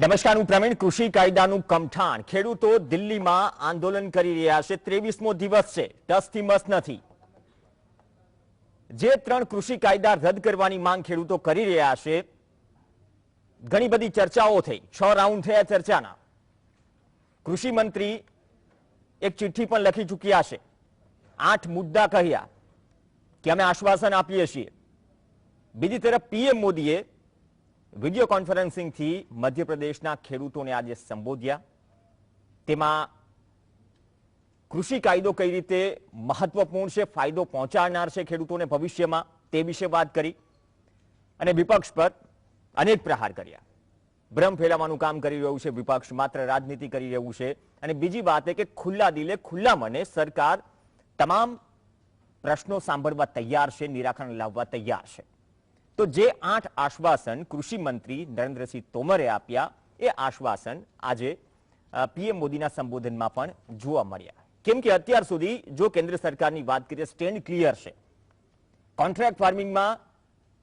નમસ્કાર, હું પ્રવીણ. કૃષિ કાયદાનું કમઠાણ. ખેડૂતો દિલ્હીમાં આંદોલન કરી રહ્યા છે. 23મો દિવસ છે, ટસથી મસ નથી. જે 3 કૃષિ કાયદા રદ કરવાની માંગ ખેડૂતો કરી રહ્યા છે, ઘણી બધી ચર્ચાઓ થઈ. 6 રાઉન્ડ થયા ચર્ચાના. કૃષિ મંત્રી એક ચિઠ્ઠી પણ લખી ચૂક્યા છે. 8 મુદ્દા કહ્યા કે અમે આશ્વાસન આપીએ છીએ. બીજી તરફ પીએમ મોદીએ વિડીયો કોન્ફરન્સિંગથી મધ્યપ્રદેશના ખેડૂતોને આજે સંબોધ્યા. તેમાં કૃષિ કાયદો કઈ રીતે મહત્વપૂર્ણ છે, ફાયદો પહોંચાડનાર છે ખેડૂતોને ભવિષ્યમાં, તે વિશે વાત કરી. અને વિપક્ષ પર અનેક પ્રહાર કર્યા. ભ્રમ ફેલાવવાનું કામ કરી રહ્યું છે વિપક્ષ, માત્ર રાજનીતિ કરી રહ્યું છે. અને બીજી વાત એ કે ખુલ્લા દિલે ખુલ્લા મને સરકાર તમામ પ્રશ્નો સાંભળવા તૈયાર છે, નિરાકરણ લાવવા તૈયાર છે. તો જે 8 આશ્વાસન કૃષિ મંત્રી નરેન્દ્રસિંહ તોમરે આપ્યા, એ આશ્વાસન આજે પીએમ મોદીના સંબોધનમાં પણ જોવા મળ્યા. કેમ કે અત્યાર સુધી જો કેન્દ્ર સરકારની વાત કરીએ, સ્ટેન્ડ ક્લિયર છે. કોન્ટ્રાક્ટ ફાર્મિંગમાં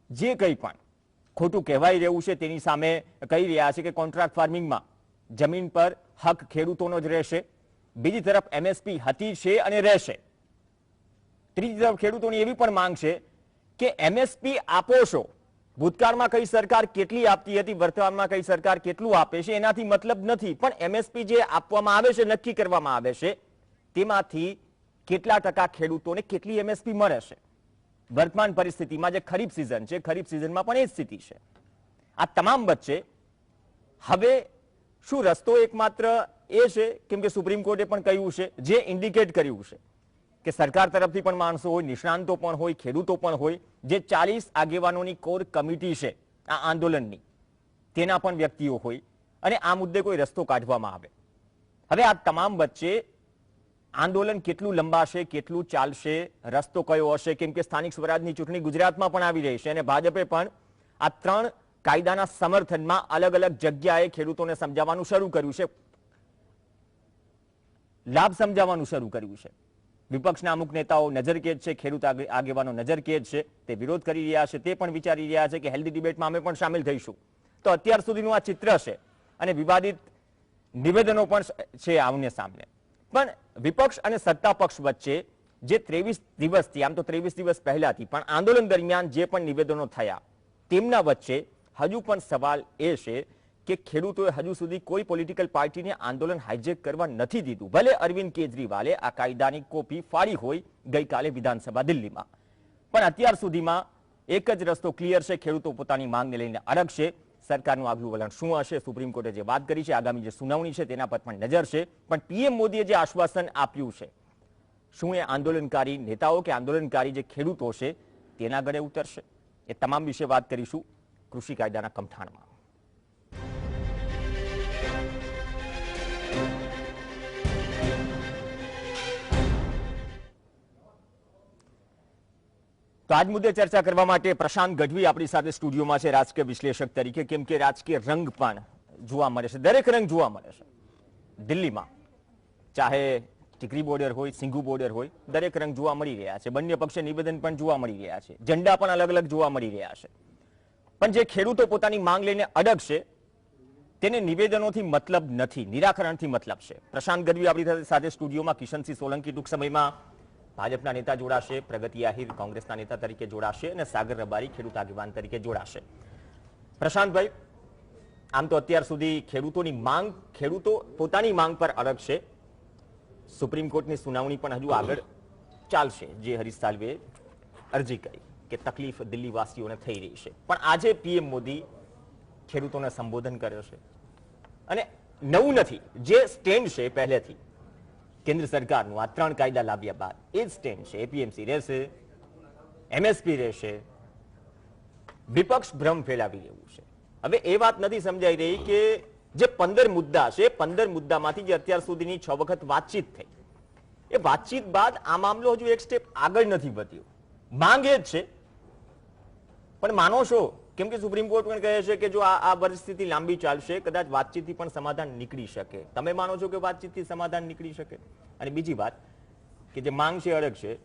જે કંઈ પણ ખોટું કહેવાઈ રહ્યું છે તેની સામે કહી રહ્યા છે કે કોન્ટ્રાક્ટ ફાર્મિંગમાં જમીન પર હક ખેડૂતોનો જ રહેશે. બીજી તરફ એમએસપી હતી છે અને રહેશે. ત્રીજી તરફ ખેડૂતોની એવી પણ માંગ છે કે એમએસપી આપો છો. ભૂતકાળમાં કઈ સરકાર કેટલી આપતી હતી, વર્તમાનમાં કઈ સરકાર કેટલું આપે છે, એનાથી મતલબ નથી. પણ એમએસપી જે આપવામાં આવે છે, નક્કી કરવામાં આવે છે, તેમાંથી કેટલા ટકા ખેડૂતોને કેટલી એમએસપી મળે છે. વર્તમાન પરિસ્થિતિમાં જે ખરીફ સિઝન છે, ખરીફ સિઝનમાં પણ એ જ સ્થિતિ છે. આ તમામ વચ્ચે હવે શું રસ્તો એકમાત્ર એ છે, કેમ કે સુપ્રીમ કોર્ટે પણ કહ્યું છે, જે ઇન્ડિકેટ કર્યું છે કે સરકાર તરફથી પણ માણસો હોય, નિષ્ણાંતો પણ હોય, ખેડૂતો પણ હોય, જે 40 આગેવાનોની કોર કમિટી છે આ આંદોલનની, તેના પણ વ્યક્તિઓ હોય, અને આ મુદ્દે કોઈ રસ્તો કાઢવામાં આવે. હવે આ તમામ વચ્ચે આંદોલન કેટલું લંબાશે, કેટલું ચાલશે, રસ્તો કયો હશે, કેમ કે સ્થાનિક સ્વરાજની ચૂંટણી ગુજરાતમાં પણ આવી રહી છે અને ભાજપે પણ આ 3 કાયદાના સમર્થનમાં અલગ અલગ જગ્યાએ ખેડૂતોને સમજાવવાનું શરૂ કર્યું છે, લાભ સમજાવવાનું શરૂ કર્યું છે. વિપક્ષના અમુક નેતાઓ નજરકેદ છે, ખેડૂત આગેવાનો નજરકેદ છે, તે વિરોધ કરી રહ્યા છે. તે પણ વિચારી રહ્યા છે કે હેલ્ધી ડિબેટમાં અમે પણ સામેલ થઈશું. તો અત્યાર સુધીનું આ ચિત્ર છે અને વિવાદિત નિવેદનો પણ છે આમને સામને. પણ વિપક્ષ અને સત્તા પક્ષ વચ્ચે જે 23 દિવસથી, આમ તો 23 દિવસ પહેલાથી પણ આંદોલન દરમિયાન જે પણ નિવેદનો થયા, તેમના વચ્ચે હજુ પણ સવાલ એ છે કે ખેડૂતોએ હજુ સુધી કોઈ પોલિટિકલ પાર્ટીને આંદોલન હાઇજેક કરવા નથી દીધું. ભલે અરવિંદ કેજરીવાલે આ કાયદાની કોપી ફાડી હોય ગઈકાલે વિધાનસભા દિલ્હીમાં, પણ અત્યાર સુધીમાં એક જ રસ્તો ક્લિયર છે. ખેડૂતો પોતાની માંગને લઈને અડગશે. સરકારનું આગલું વલણ શું હશે, સુપ્રીમ કોર્ટે જે વાત કરી છે, આગામી જે સુનાવણી છે તેના પર પણ નજર છે. પણ પીએમ મોદીએ જે આશ્વાસન આપ્યું છે, શું એ આંદોલનકારી નેતાઓ કે આંદોલનકારી જે ખેડૂતો છે તેના ગળે ઉતરશે? એ તમામ વિશે વાત કરીશું કૃષિ કાયદાના કમઠાણમાં. તો આજ મુદ્દે ચર્ચા કરવા માટે પ્રશાંત ગઢવી આપણી સાથે સ્ટુડિયોમાં છે, રાજકીય વિશ્લેષક તરીકે. કેમ કે રાજકીય રંગ પણ જોવા મળે છે, દરેક રંગ જોવા મળે છે દિલ્હીમાં. ચાહે ટીકરી બોર્ડર હોય, સિંઘુ બોર્ડર હોય, દરેક રંગ જોવા મળી રહ્યા છે. બંને પક્ષે નિવેદન પણ જોવા મળી રહ્યા છે, ઝંડા પણ અલગ અલગ જોવા મળી રહ્યા છે. પણ જે ખેડૂતો પોતાની માંગ લઈને અડગ છે, તેને નિવેદનોથી મતલબ નથી, નિરાકરણથી મતલબ છે. પ્રશાંત ગઢવી આપણી સાથે સ્ટુડિયોમાં. કિશનસિંહ સોલંકી ટૂંક સમયમાં ભાજપના નેતા જોડાશે, પ્રગતિ આહિર કોંગ્રેસના નેતા તરીકે જોડાશે અને સાગર રબારી ખેડૂત આગેવાન તરીકે જોડાશે. પ્રશાંતભાઈ, આમ તો અત્યાર સુધી ખેડૂતોની માંગ, ખેડૂતો પોતાની માંગ પર અડગ છે. સુપ્રીમ કોર્ટની સુનાવણી પણ હજુ આગળ ચાલશે, જે હરીશ સાલ્વેએ અરજી કરી કે તકલીફ દિલ્હીવાસીઓને થઈ રહી છે. પણ આજે પીએમ મોદી ખેડૂતોને સંબોધન કર્યો છે અને નવું નથી, જે સ્ટેન્ડ છે પહેલેથી કેન્દ્ર સરકારનું આ 3 કાયદા લાવ્યા બાદ, એ જ સ્ટેન્ડ છે. એપીએમસી રહેશે, એમએસપી રહેશે. વિપક્ષ ભ્રમ ફેલાવી રહ્યું છે. હવે એ વાત નથી સમજાઈ રહી કે જે 15 મુદ્દા છે, 15 મુદ્દામાંથી જે અત્યાર સુધીની 6 વખત વાતચીત થઈ, એ વાતચીત બાદ આ મામલો હજુ એક સ્ટેપ આગળ નથી વધ્યો. માંગ એ જ છે, પણ માનો છો? કેમ કે સુપ્રીમ કોર્ટ પણ કહે છે કે જો આ પરિસ્થિતિ લાંબી ચાલશે, કદાચ વાતચીતથી પણ સમાધાન નીકળી શકે. તમે માનો છો કે વાતચીતથી સમાધાન નીકળી શકે? અને બીજી વાત કે જે માંગ છે અડગ છે,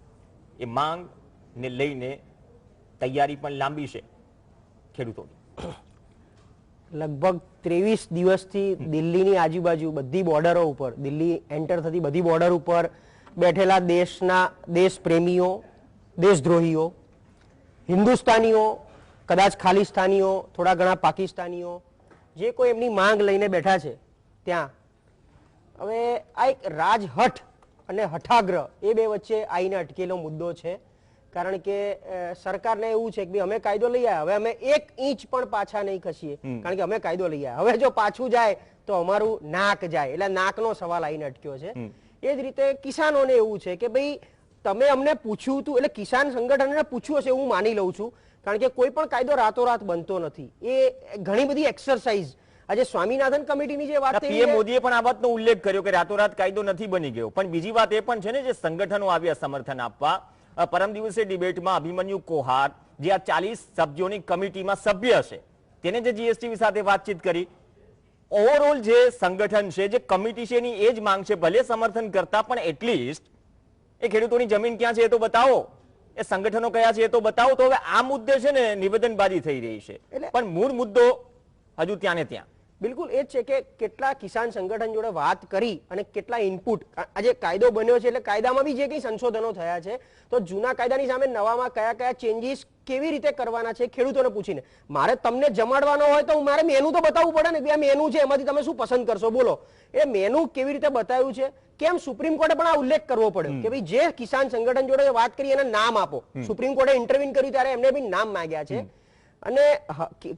એ માંગને લઈને તૈયારી પણ લાંબી છે ખેડૂતોની. લગભગ 23 દિવસથી દિલ્હીની આજુબાજુ બધી બોર્ડરો ઉપર, દિલ્હી એન્ટર થતી બધી બોર્ડર ઉપર બેઠેલા દેશ પ્રેમીઓ, દેશદ્રોહીઓ, હિન્દુસ્તાનીઓ, કદાચ ખાલિસ્તાનીઓ, થોડા ઘણા પાકિસ્તાનીઓ, જે કોઈ એમની માંગ લઈને બેઠા છે ત્યાં હવે આ એક રાજહઠ અને હઠાગ્રહ એ બે વચ્ચે આઈને અટકેલો મુદ્દો છે. કારણ કે સરકારને એવું છે કે અમે કાયદો લઈ આવ્યા, હવે અમે 1 ઇંચ પણ પાછા નહીં ખસીએ, કારણ કે અમે કાયદો લઈ આવ્યા. હવે જો પાછું જાય તો અમારું નાક જાય, એટલે નાકનો સવાલ આઈને અટક્યો છે. એ જ રીતે કિસાનોને એવું છે કે ભાઈ તમે અમને પૂછ્યું હતું, એટલે કિસાન સંગઠનને પૂછ્યું હશે હું માની લઉં છું, કારણ કે કોઈ પણ કાયદો રાતોરાત બનતો નથી. એ ઘણી બધી એક્સરસાઇઝ, આજે સ્વામીનાથન કમિટીની જે વાત પીએમ મોદીએ પણ આ વાતનો ઉલ્લેખ કર્યો કે રાતોરાત કાયદો નથી બની ગયો. પણ બીજી વાત એ પણ છે ને, જે સંગઠનો આવ્યા સમર્થન આપવા, પરમ દિવસે ડિબેટમાં અભિમન્યુ કોહાર જે આ 40 સભ્યોની કમિટીમાં સભ્ય છે, તેને જે જીએસટી સાથે વાતચીત કરી, ઓવરઓલ જે સંગઠન છે, જે કમિટી છે, એની એ જ માંગ છે, ભલે સમર્થન કરતા પણ એટલીસ્ટ એ ખેડૂતોની જમીન ક્યાં છે એ તો બતાવો, એ સંગઠનો કયા છે એ તો બતાવો. તો હવે આ મુદ્દે છે ને નિવેદનબાજી થઈ રહી છે, પણ મૂળ મુદ્દો હજુ ત્યાં ને ત્યાં. બિલકુલ એ જ છે કે કેટલા કિસાન સંગઠન જોડે વાત કરી અને કેટલા ઇનપુટ, આજે કાયદો બન્યો છે એટલે કાયદામાં બી જે કંઈ સંશોધનો થયા છે, તો જૂના કાયદાની સામે નવામાં કયા કયા ચેન્જીસ કેવી રીતે કરવાના છે ખેડૂતોને પૂછીને. મારે તમને જમાડવાનો હોય તો મારે મેનુ તો બતાવવું પડે ને કે આ મેનુ છે, એમાંથી તમે શું પસંદ કરશો બોલો. એ મેનુ કેવી રીતે બતાવ્યું છે, કેમ સુપ્રીમ કોર્ટે પણ આ ઉલ્લેખ કરવો પડ્યો કે ભાઈ જે કિસાન સંગઠન જોડે વાત કરી એને નામ આપો. સુપ્રીમ કોર્ટે ઇન્ટરવ્યુ કર્યું ત્યારે એમને બી નામ માંગ્યા છે. અને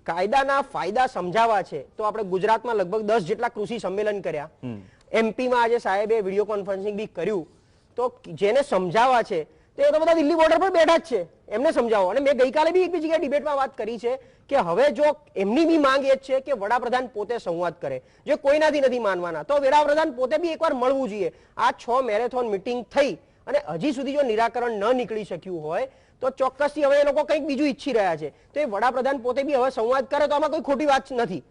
કાયદાના ફાયદા સમજાવવા છે તો આપણે ગુજરાતમાં લગભગ 10 જેટલા કૃષિ સંમેલન કર્યા, એમપીમાં આજે સાહેબે વિડીયો કોન્ફરન્સિંગ બી કર્યું. તો જેને સમજાવવા છે તે તો બધા દિલ્હી બોર્ડર પર બેઠા જ છે, એમને સમજાવો. અને મેં ગઈકાલે બી એક બીજી જગ્યાએ ડિબેટમાં વાત કરી છે કે હવે જો એમની બી માંગ એ જ છે કે વડાપ્રધાન પોતે સંવાદ કરે, જો કોઈનાથી નથી માનવાના તો વડાપ્રધાન પોતે બી એકવાર મળવું જોઈએ. આ 6 મેરેથોન મિટિંગ થઈ અને હજી સુધી જો નિરાકરણ ન નીકળી શક્યું હોય તો ચોક્કસથી હવે એ લોકો કંઈક બીજું ઈચ્છી રહ્યા છે. તો એ વડાપ્રધાન પોતે બી હવે સંવાદ કરે તો આમાં કોઈ ખોટી વાત નથી,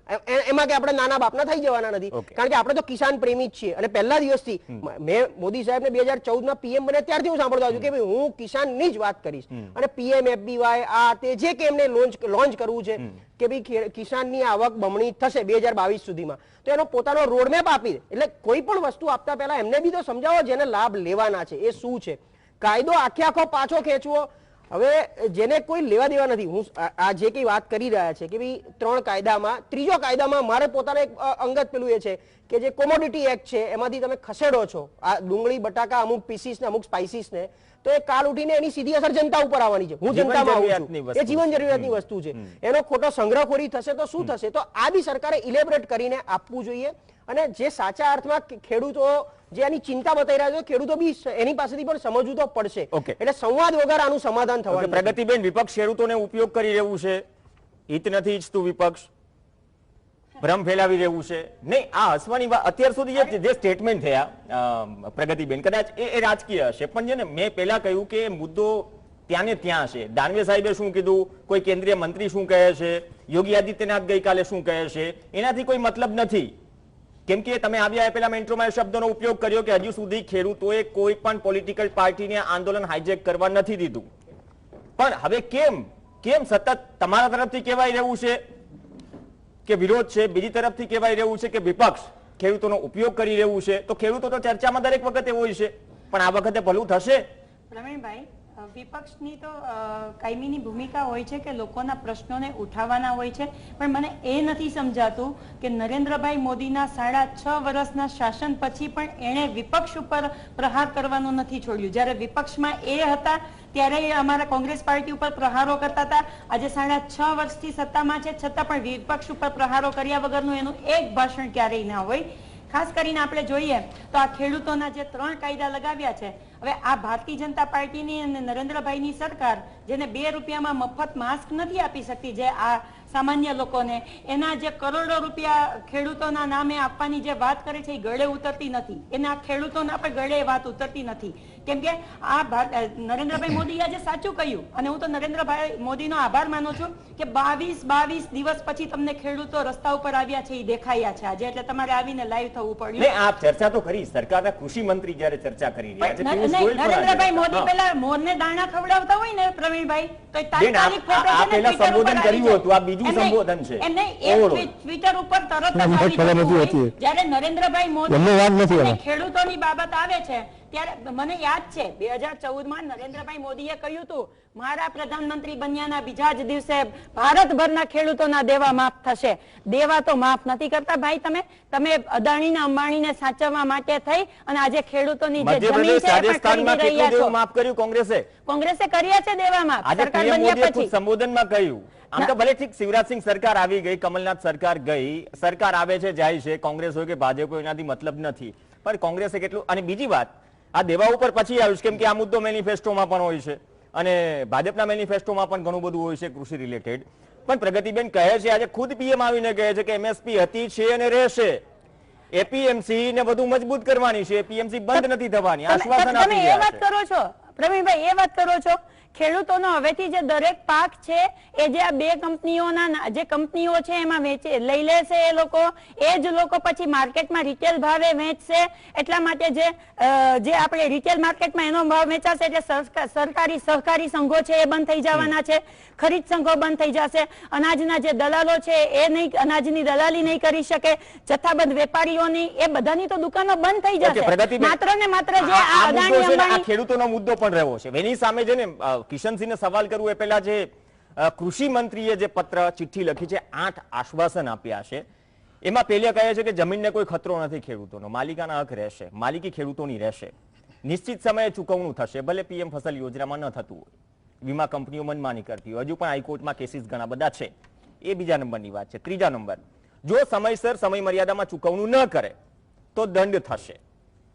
એમાં કે આપણે નાના બાપના થઈ જવાના નથી, કારણ કે આપણે તો કિસાન પ્રેમી જ છીએ. અને પહેલા દિવસથી મેં મોદી સાહેબને 2014માં પીએમ બને ત્યારથી હું સાંભળતો આવ્યો છું કે ભાઈ હું કિસાનની જ વાત કરીશ. અને પીએમએફબીવાય આ તે જે કે એમને લોન્ચ કરવું છે કે ભાઈ કિસાનની આવક બમણી થશે 2022 સુધીમાં, તો એનો પોતાનો રોડમેપ આપી દે. એટલે કોઈ પણ વસ્તુ આપતા પહેલા એમને બી તો સમજાવો જેને લાભ લેવાના છે એ શું છે. કાયદો આખો પાછો ખેંચવો, હવે જેને કોઈ લેવા દેવા નથી. હું આ જે કઈ વાત કરી રહ્યા છે કે ભાઈ 3 કાયદામાં, ત્રીજો કાયદામાં મારે પોતાને એક અંગત પેલું એ છે કે જે કોમોડિટી એક્ટ છે એમાંથી તમે ખસેડો છો આ ડુંગળી, બટાકા, અમુક પીસીસ ને અમુક સ્પાઇસીસ ને, તો એ કાલ ઉઠીને એની સીધી અસર જનતા ઉપર આવવાની છે. હું જનતામાં આવું છું, એ જીવન જરૂરિયાતની વસ્તુ છે, એનો ખોટો સંગ્રહખોરી થશે તો શું થશે. તો આ બી સરકારે ઇલેબરેટ કરીને આપવું જોઈએ. અને જે સાચા અર્થમાં ખેડૂતો જે આની ચિંતા બતાવી રહ્યા છે, ખેડૂતો બી એની પાસેથી પણ સમજવું તો પડશે. એટલે સંવાદ વગર આનું સમાધાન થવાનું. પ્રગતિબેન, વિપક્ષ ખેડૂતોને ઉપયોગ કરી રહ્યું છે, હિત નથી ઈચ્છતું વિપક્ષ, ભ્રમ ફેલાવી રહ્યું છે. નહીં, આ હસવાની વાત અત્યાર સુધી જે સ્ટેટમેન્ટ થયા પ્રગતિબેન, કદાચ એ રાજકીય હશે, પણ છે ને મેં પહેલા કહ્યું કે મુદ્દો ત્યાં ને ત્યાં છે. દાનવે સાહેબે શું કીધું, કોઈ કેન્દ્રીય મંત્રી શું કહે છે, યોગી આદિત્યનાથ ગઈકાલે શું કહે છે, એનાથી કોઈ મતલબ નથી. કેમ કે તમે આવ્યા પહેલા મેન્ટ્રોમાં શબ્દનો ઉપયોગ કર્યો કે હજુ સુધી ખેડૂતોએ કોઈ પણ પોલિટિકલ પાર્ટીને આંદોલન હાઈજેક કરવા નથી દીધું. પણ હવે કેમ સતત તમારા તરફથી કહેવાય રહ્યું છે કે વિરોધ છે, બીજી તરફથી કહેવાય રહ્યું છે કે વિપક્ષ ખેડૂતોનો ઉપયોગ કરી રહ્યું છે. તો ખેડૂતો તો ચર્ચામાં દરેક વખતે હોય છે, પણ આ વખતે ભલું થશે? પ્રવીણભાઈ, વિપક્ષની તો કાયમીની ભૂમિકા હોય છે કે લોકોના પ્રશ્નોને ઉઠાવવાના હોય છે, પણ મને એ નથી સમજાતું કે નરેન્દ્રભાઈ મોદીના 6.5 વર્ષના શાસન પછી પણ એણે વિપક્ષ ઉપર પ્રહાર કરવાનું નથી છોડ્યું. જ્યારે વિપક્ષમાં એ હતા ત્યારે અમારા કોંગ્રેસ પાર્ટી ઉપર પ્રહારો કરતા હતા. આજે 6.5 વર્ષથી સત્તામાં છે છતાં પણ વિપક્ષ ઉપર પ્રહારો કર્યા વગરનું એનું એક ભાષણ ક્યારેય ના હોય. ખાસ કરીને આપણે જોઈએ તો આ ખેડૂતોના જે 3 કાયદા લગાવ્યા છે, હવે આ ભારતીય જનતા પાર્ટીની અને નરેન્દ્રભાઈની સરકાર જેને 2 રૂપિયામાં મફત માસ્ક નથી આપી શકતી, જે આ સામાન્ય લોકોને એના જે કરોડો રૂપિયા ખેડૂતોના નામે આપવાની જે વાત કરે છે એ ગળે ઉતરતી નથી. એના ખેડૂતોના પણ ગળે વાત ઉતરતી નથી. કેમ કે આ નરેન્દ્રભાઈ મોદીએ આજે સાચું કહ્યું, અને હું તો નરેન્દ્રભાઈ મોદીનો આભાર માનું છું કે 22 દિવસ પછી તમને ખેડૂતો રસ્તા ઉપર આવ્યા છે, એ દેખાયા છે આજે, એટલે તમારે આવીને લાઈવ થવું પડ્યું. આપ ચર્ચા તો કરી, સરકારના કૃષિ મંત્રી જ્યારે ચર્ચા કરી રહ્યા છે, નરેન્દ્રભાઈ મોદી પેલા મોરને દાણા ખવડાવતા હોય ને પ્રવીણભાઈ, તો તાત્કાલિક સંબોધન કર્યું હતું. આ બીજું મોદી સંબોધન છે. એમને ટ્વિટર ઉપર તરત જ આવી ખબર જતું નથી હોય. હોતી. જ્યારે નરેન્દ્રભાઈ મોદી એમનો વાંક નથી અને એમાં. ખેડૂતોની બાબત આવે છે ત્યારે મને યાદ છે 2014માં નરેન્દ્રભાઈ મોદીએ કહ્યું હતું મારા પ્રધાનમંત્રી બન્યાના બીજા જ દિવસે ભારતભરના ખેડૂતોના દેવા માફ થશે. દેવા તો માફ નથી કરતા ભાઈ. તમે અદાણીને અંબાણીને સાચવવા માટે થઈ અને આજે ખેડૂતોની જે જમીન છે એ પણ રાજસ્થાનમાં ખરીદી કેટલું રહ્યા છો. દેવું માફ કર્યું કોંગ્રેસે કર્યા છે દેવા માફ આજે સરકાર પીએમ બન્યા મોદીએ પછી. ખુદ સંબોધનમાં કહ્યું. આમ તો ભલે ઠીક શિવરાજસિંહ સરકાર આવી ગઈ, કમલનાથ સરકાર ગઈ, સરકાર આવે છે જાય છે, કોંગ્રેસ હોય કે ભાજપ હોય એનાથી મતલબ નથી, પણ કોંગ્રેસે કેટલું. અને બીજી વાત, આ દેવા ઉપર પછી આવ્યું છે કેમ કે આ મુદ્દો મેનિફેસ્ટોમાં પણ હોય છે અને ભાજપના મેનિફેસ્ટોમાં પણ ઘણું બધું હોય છે કૃષિ રિલેટેડ. પણ પ્રગતિબેન કહે છે આજે ખુદ પીએમ આવીને કહે છે કે એમએસપી હતી, છે અને રહેશે. એપીએમસી ને બધું મજબૂત કરવાની છે, એપીએમસી બંધ નથી થવાની, આશ્વાસન આપી તમે એ રહ્યા વાત છે. કરો છો પ્રવીણભાઈ, એ વાત કરો છો ખેડૂતોનો હવેથી જે દરેક પાક છે એ જે આ બે કંપનીઓના જે કંપનીઓ છે એમાં લઈ લેશે એ લોકો, એ જ લોકો પછી માર્કેટમાં રિટેલ ભાવે વેચશે. એટલા માટે જે આપણે રિટેલ માર્કેટમાં એનો ભાવ વેચાશે એટલે સરકારી સહકારી સંઘો છે એ બંધ થઈ જવાના છે, ખરીદ સંઘો બંધ થઈ જશે, અનાજના જે દલાલો છે એ નહીં, અનાજની દલાલી નહીં કરી શકે, જથ્થાબંધ વેપારીઓની એ બધાની તો દુકાનો બંધ થઈ જશે. માત્ર ને માત્ર જે આ અદાણી અંબાણી ખેડૂતોનો મુદ્દો પણ રહ્યો છે. એની સામે છે ને કિશનસિંહને સવાલ કરવું એ પહેલા જે કૃષિ મંત્રીએ જે પત્ર ચિઠ્ઠી લખી છે, 8 આશ્વાસન આપ્યા છે, એમાં પહેલે કહે છે કે જમીનને કોઈ ખતરો નથી, ખેડૂતોનો માલિકાના હક રહેશે, માલિકી ખેડૂતોની રહેશે, નિશ્ચિત સમયે ચૂકવણું થશે, ભલે પીએમ ફસલ યોજનામાં ન થતું હોય, વીમા કંપનીઓ મનમાની કરતી હોય, હજુ પણ હાઈકોર્ટમાં કેસીસ ઘણા બધા છે, એ બીજા નંબરની વાત છે. ત્રીજા નંબર, જો સમયસર સમય મર્યાદામાં ચૂકવણું ન કરે તો દંડ થશે.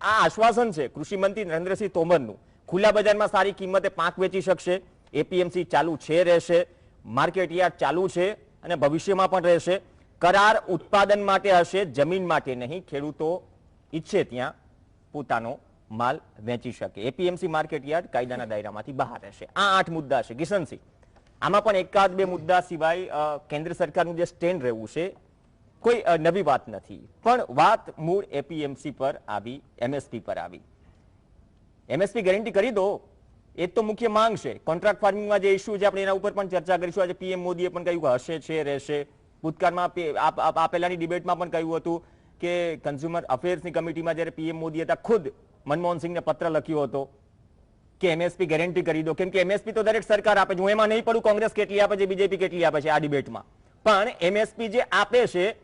આ આશ્વાસન છે કૃષિ મંત્રી નરેન્દ્રસિંહ તોમરનું. ખુલ્લા બજારમાં સારી કિંમતે પાક વેચી શકશે, એપીએમસી ચાલુ છે રહેશે, માર્કેટ યાર્ડ ચાલુ છે અને ભવિષ્યમાં પણ રહેશે. કરાર ઉત્પાદન માટે હશે, જમીન માટે નહીં. ખેડૂતો ઈચ્છે ત્યાં પોતાનો માલ વેચી શકે. એપીએમસી માર્કેટ યાર્ડ કાયદાના દાયરામાંથી બહાર રહેશે. આ 8 મુદ્દા છે. કિશનસિંહ, આમાં પણ એકાદ બે મુદ્દા સિવાય કેન્દ્ર સરકારનું જે સ્ટેન્ડ રહેવું છે કોઈ નવી વાત નથી, પણ વાત મૂળ એપીએમસી પર આવી, એમએસપી પર આવી. એમએસપી ગેરંટી કરી દો, એ તો મુખ્ય માંગ છે. કોન્ટ્રાક્ટ ફાર્મિંગમાં જે ઇસ્યુ છે આપણે એના ઉપર પણ ચર્ચા કરીશું. આજે પીએમ મોદીએ પણ કહ્યું કે હશે, છે, રહેશે. ભૂતકાળમાં પહેલાની ડિબેટમાં પણ કહ્યું હતું કે કન્ઝ્યુમર અફેર્સની કમિટીમાં જ્યારે પીએમ મોદી હતા ખુદ મનમોહનસિંહને પત્ર લખ્યો હતો કે એમએસપી ગેરંટી કરી દો, કેમ કે એમએસપી તો દરેક સરકાર આપે છે. હું એમાં નહીં પડું કોંગ્રેસ કેટલી આપે છે, બીજેપી કેટલી આપે છે આ ડિબેટમાં, પણ એમએસપી જે આપે છે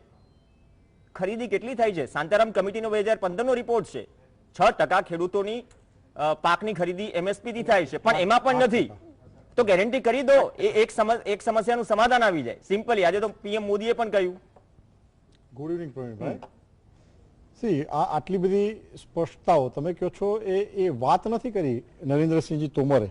ખરીદી કેટલી થાય છે? શાંતારામ કમિટીનો 2015નો રિપોર્ટ છે 6% ખેડૂતોની પાકની ખરીદી એમએસપી થી થાય છે, પણ એમાં પણ નથી. તો ગેરંટી કરી દો, એક સમસ્યાનું સમાધાન આવી જાય સિમ્પલી. આજે તો પીએમ મોદીએ પણ કહ્યું. Good evening Pravinbhai. સી આટલી બધી સ્પષ્ટતાઓ તમે કહો છો એ વાત નથી કરી નરેન્દ્રસિંહજી તોમરે,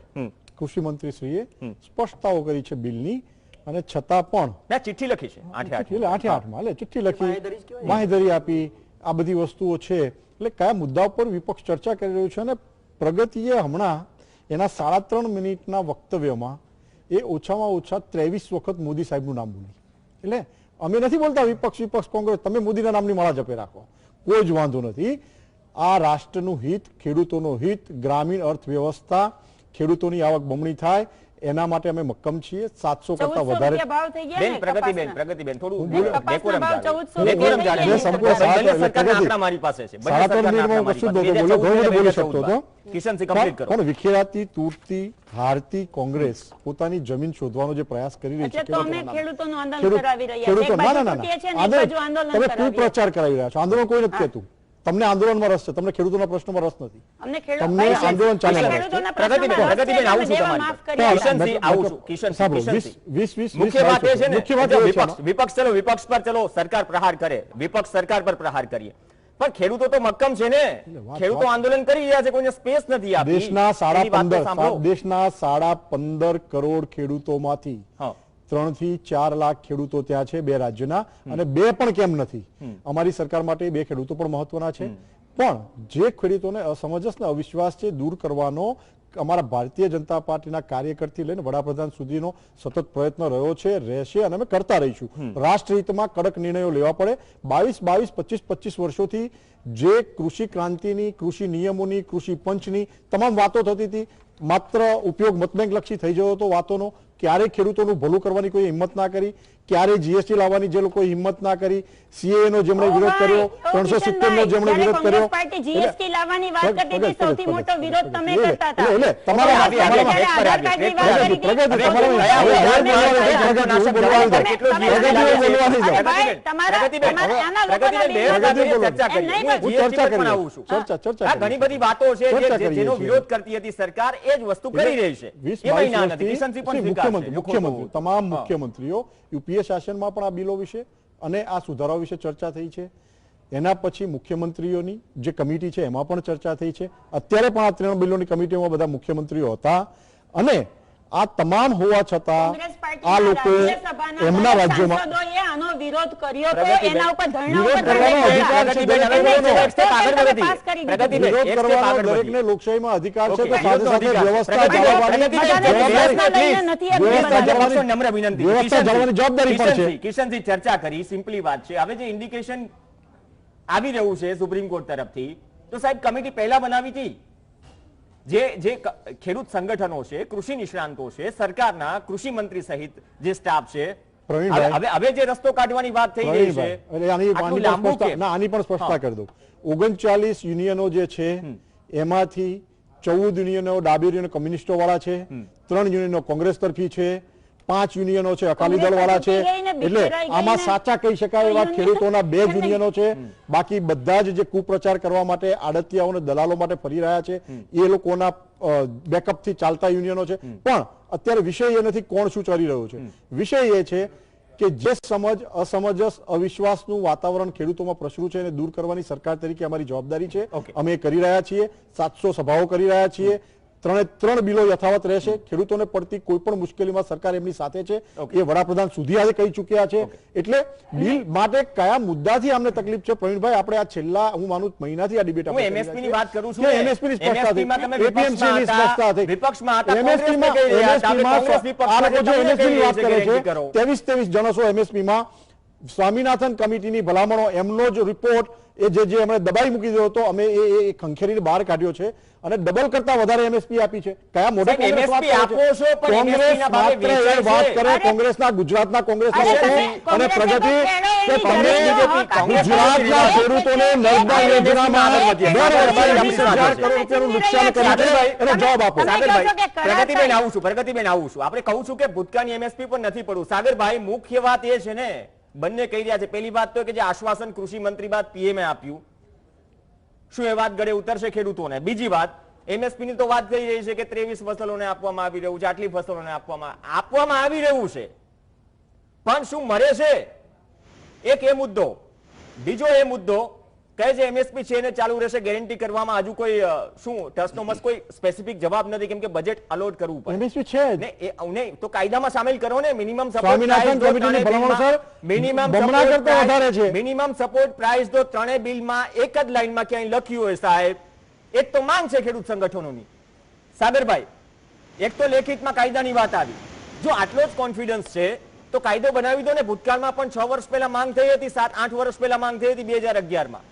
કૃષિ મંત્રી શ્રીએ સ્પષ્ટતાઓ કરી છે બિલની, અને છતાં પણ ચિઠ્ઠી લખી છે 8/8 ચિઠ્ઠી લખી, બાંહેધરી આપી, આ બધી વસ્તુઓ છે. એટલે કયા મુદ્દા ઉપર વિપક્ષ ચર્ચા કરી રહ્યું છે? અને પ્રગતિએ હમણાં એના 3.5 મિનિટના વક્તવ્યમાં એ ઓછામાં ઓછા 23 વખત મોદી સાહેબનું નામ બોલી. એટલે અમે નથી બોલતા વિપક્ષ કોંગ્રેસ, તમે મોદીના નામની માળા જપે રાખો, કોઈ જ વાંધો નથી. આ રાષ્ટ્રનું હિત, ખેડૂતોનું હિત, ગ્રામીણ અર્થવ્યવસ્થા, ખેડૂતોની આવક બમણી થાય એના માટે અમે મક્કમ છીએ. 700 કરતા વધારે પ્રગતિબેન થોડું વિખેરાતી તૂટતી હારતી કોંગ્રેસ પોતાની જમીન શોધવાનો જે પ્રયાસ કરી રહી છે, તમે કુપ્રચાર કરાવી રહ્યા છો. આંદોલન કોઈ નથી કહેતું. તમને આંદોલનમાં રસ છે, તમને ખેડૂતોના પ્રશ્નોમાં રસ નથી. તમને આંદોલન ચાલે વિપક્ષ પર ચલો, સરકાર પ્રહાર કરે, વિપક્ષ સરકાર પર પ્રહાર કરીએ, પણ ખેડૂતો તો મક્કમ છે ને. ખેડૂતો આંદોલન કરી રહ્યા છે, કોઈને સ્પેસ નથી આપી. દેશના 15.5 કરોડ ખેડૂતોમાંથી 3 થી 4 લાખ ખેડૂતો ત્યાં છે 2 રાજ્યના, અને 2 પણ કેમ નથી. અમારી સરકાર માટે 2 ખેડૂતો પણ મહત્વના છે. પણ જે ખેડૂતોને અસમંજસ ને અવિશ્વાસ છે દૂર કરવાનો અમારા ભારતીય જનતા પાર્ટીના કાર્યકરથી લઈને વડાપ્રધાન સુધીનો સતત પ્રયત્ન રહ્યો છે, રહેશે, અને અમે કરતા રહીશું. રાષ્ટ્રહિતમાં કડક નિર્ણયો લેવા પડે. 22-25 વર્ષોથી જે કૃષિ ક્રાંતિની, કૃષિ નિયમોની, કૃષિ પંચની તમામ વાતો થતી હતી, માત્ર ઉપયોગ મતબેંક લક્ષી થઈ ગયો હતો વાતોનો, ક્યારે ખેડૂતોનું ભલું કરવાની કોઈ હિંમત ના કરી, ક્યારે જીએસટી લાવવાની જે લોકોએ હિંમત ના કરી, સીએ નો જેમણે વિરોધ કર્યો, 370 નો જેમણે વિરોધ કર્યો, પાર્ટી જીએસટી લાવવાની વાત કરતી હતી, સૌથી મોટો વિરોધ તમે કરતા હતા. એટલે તમારા ઘણી બધી વાતો છે જેનો વિરોધ કરતી હતી સરકાર, એ જ વસ્તુ કરી રહી છે. મુખ્યમંત્રી તમામ મુખ્યમંત્રીઓ યુપીએ શાસનમાં પણ આ બિલો વિશે અને આ સુધારાઓ વિશે ચર્ચા થઈ છે. એના પછી મુખ્યમંત્રીઓની જે કમિટી છે એમાં પણ ચર્ચા થઈ છે. અત્યારે પણ આ 3 બિલોની કમિટીમાં બધા મુખ્યમંત્રીઓ હતા અને આ તમામ હોવા છતાં આ લોકો એમના રાજ્યોમાં આનો વિરોધ કર્યો તો એના ઉપર દરેકને લોકશાહીમાં અધિકાર છે, તો સાથે સાથે વ્યવસ્થા જાળવવાની જવાબદારી પણ છે. કિશનજી ચર્ચા કરી, સિમ્પલી વાત છે. હવે જે ઇન્ડિકેશન આવી રહ્યું છે સુપ્રીમ કોર્ટ તરફથી, તો સાહેબ કમિટી પહેલા બનાવી હતી. જે ખેડૂત સંગઠનો છે, કૃષિ નિષ્ણાંતો છે, સરકારના કૃષિ મંત્રી સહિત જે સ્ટાફ છે, હવે જે રસ્તો કાઢવાની વાત થઈ રહી છે, આની પણ સ્પષ્ટતા કરી દઉં. 39 યુનિયનો જે છે એમાંથી 14 યુનિયનો ડાબી યુનિયનો કમ્યુનિસ્ટો વાળા છે, 3 યુનિયનો કોંગ્રેસ તરફી છે, 5 યુનિયનો છે અકાલી દળ વાળા છે. એટલે આમાં સાચા કહી શકાય એવા ખેડૂતોના 2 યુનિયનો છે. બાકી બધા જે કુપ્રચાર કરવા માટે આડતિયાઓ અને દલાલો માટે ફરી રહ્યા છે એ લોકોના બેકઅપ થી ચાલતા યુનિયનો છે. પણ અત્યારે વિષય એ નથી કોણ શું કરી રહ્યું છે. વિષય એ છે કે જે સમજ અસમંજસ અવિશ્વાસનું વાતાવરણ ખેડૂતોમાં પ્રસર્યું છે એને દૂર કરવાની સરકાર તરીકે અમારી જવાબદારી છે. અમે કરી રહ્યા છીએ, 700 સભાઓ કરી રહ્યા છીએ. 3 બિલો યથાવત રહેશે. ખેડૂતોને પડતી કોઈ પણ મુશ્કેલીમાં સરકાર એમની સાથે છે, એ વડાપ્રધાન સુધી આજે કહી ચૂક્યા છે. એટલે બિલ માટે કયા મુદ્દાથી અમને તકલીફ છે પ્રવીણભાઈ, આપણે આ છેલ્લા હું માનું મહિનાથી આ ડિબેટ એમએસપી ની વાત કરું છું. એમએસપી ની સ્પષ્ટતા થઈ, એપીએમસી ની સ્પષ્ટતા થઈ, વિપક્ષમાં હતા, એમએસપી માં આ લોકો જે એમએસપી ની વાત કરે છે 23 જણસો એમએસપી માં સ્વામીનાથન કમિટીની ભલામણો, એમનો જ રિપોર્ટ એ જે એમણે દબાઈ મૂકી દીધો હતો, અમે એ ખંખેરીને બહાર કાઢ્યો છે અને ડબલ કરતા વધારે એમએસપી આપી છે. કયા મોઢે કોંગ્રેસ વાત કરે? કોંગ્રેસના ગુજરાતના કોંગ્રેસના લોકો અને પ્રગતિ કે તમે ગુજરાતના ખેડૂતોને નર્મદા યોજનામાં 20,000 કરોડ રૂપિયાનું નુકસાન કર્યું છે, એનો જવાબ આપો. પ્રગતિબેન આવું છું. આપણે કહું છું કે ભૂતકાળની એમએસપી પણ નથી પડવું. સાગરભાઈ, મુખ્ય વાત એ છે ને, બંને કહી રહ્યા છે. પહેલી વાત તો કે જે આશ્વાસન કૃષિ મંત્રી બાદ પીએમએ આપ્યું, શું એ વાત ગળે ઉતરશે ખેડૂતોને? બીજી વાત, એમએસપી ની તો વાત કરી રહી છે કે 23 ફસલોને આપવામાં આવી રહ્યું છે, આટલી ફસલોને આપવામાં આવી રહ્યું છે, પણ શું મળે છે? એક એ મુદ્દો. બીજો એ મુદ્દો કહે છે એમએસપી છે ને ચાલુ રહેશે, ગેરંટી કરવામાં હજુ કોઈ શું ટસનોમસ કોઈ સ્પેસિફિક જવાબ નથી, કેમ કે બજેટ અલોટ કરવું પડે. એમએસપી છે નહીં તો કાયદામાં સામેલ કરો ને. મિનિમમ સપોર્ટ પ્રાઇસ તો 3 બિલમાં એક જ લાઈનમાં ક્યાંય લખ્યું હોય સાહેબ, એક તો માંગ છે ખેડૂત સંગઠનોની. સાગરભાઈ, એક તો લેખિતમાં કાયદાની વાત આવી. જો આટલો જ કોન્ફિડન્સ છે તો કાયદો બનાવી દો ને. ભૂતકાળમાં પણ 6 વર્ષ પહેલા માંગ થઈ હતી, 7-8 વર્ષ પહેલા માંગ થઈ હતી 2011માં.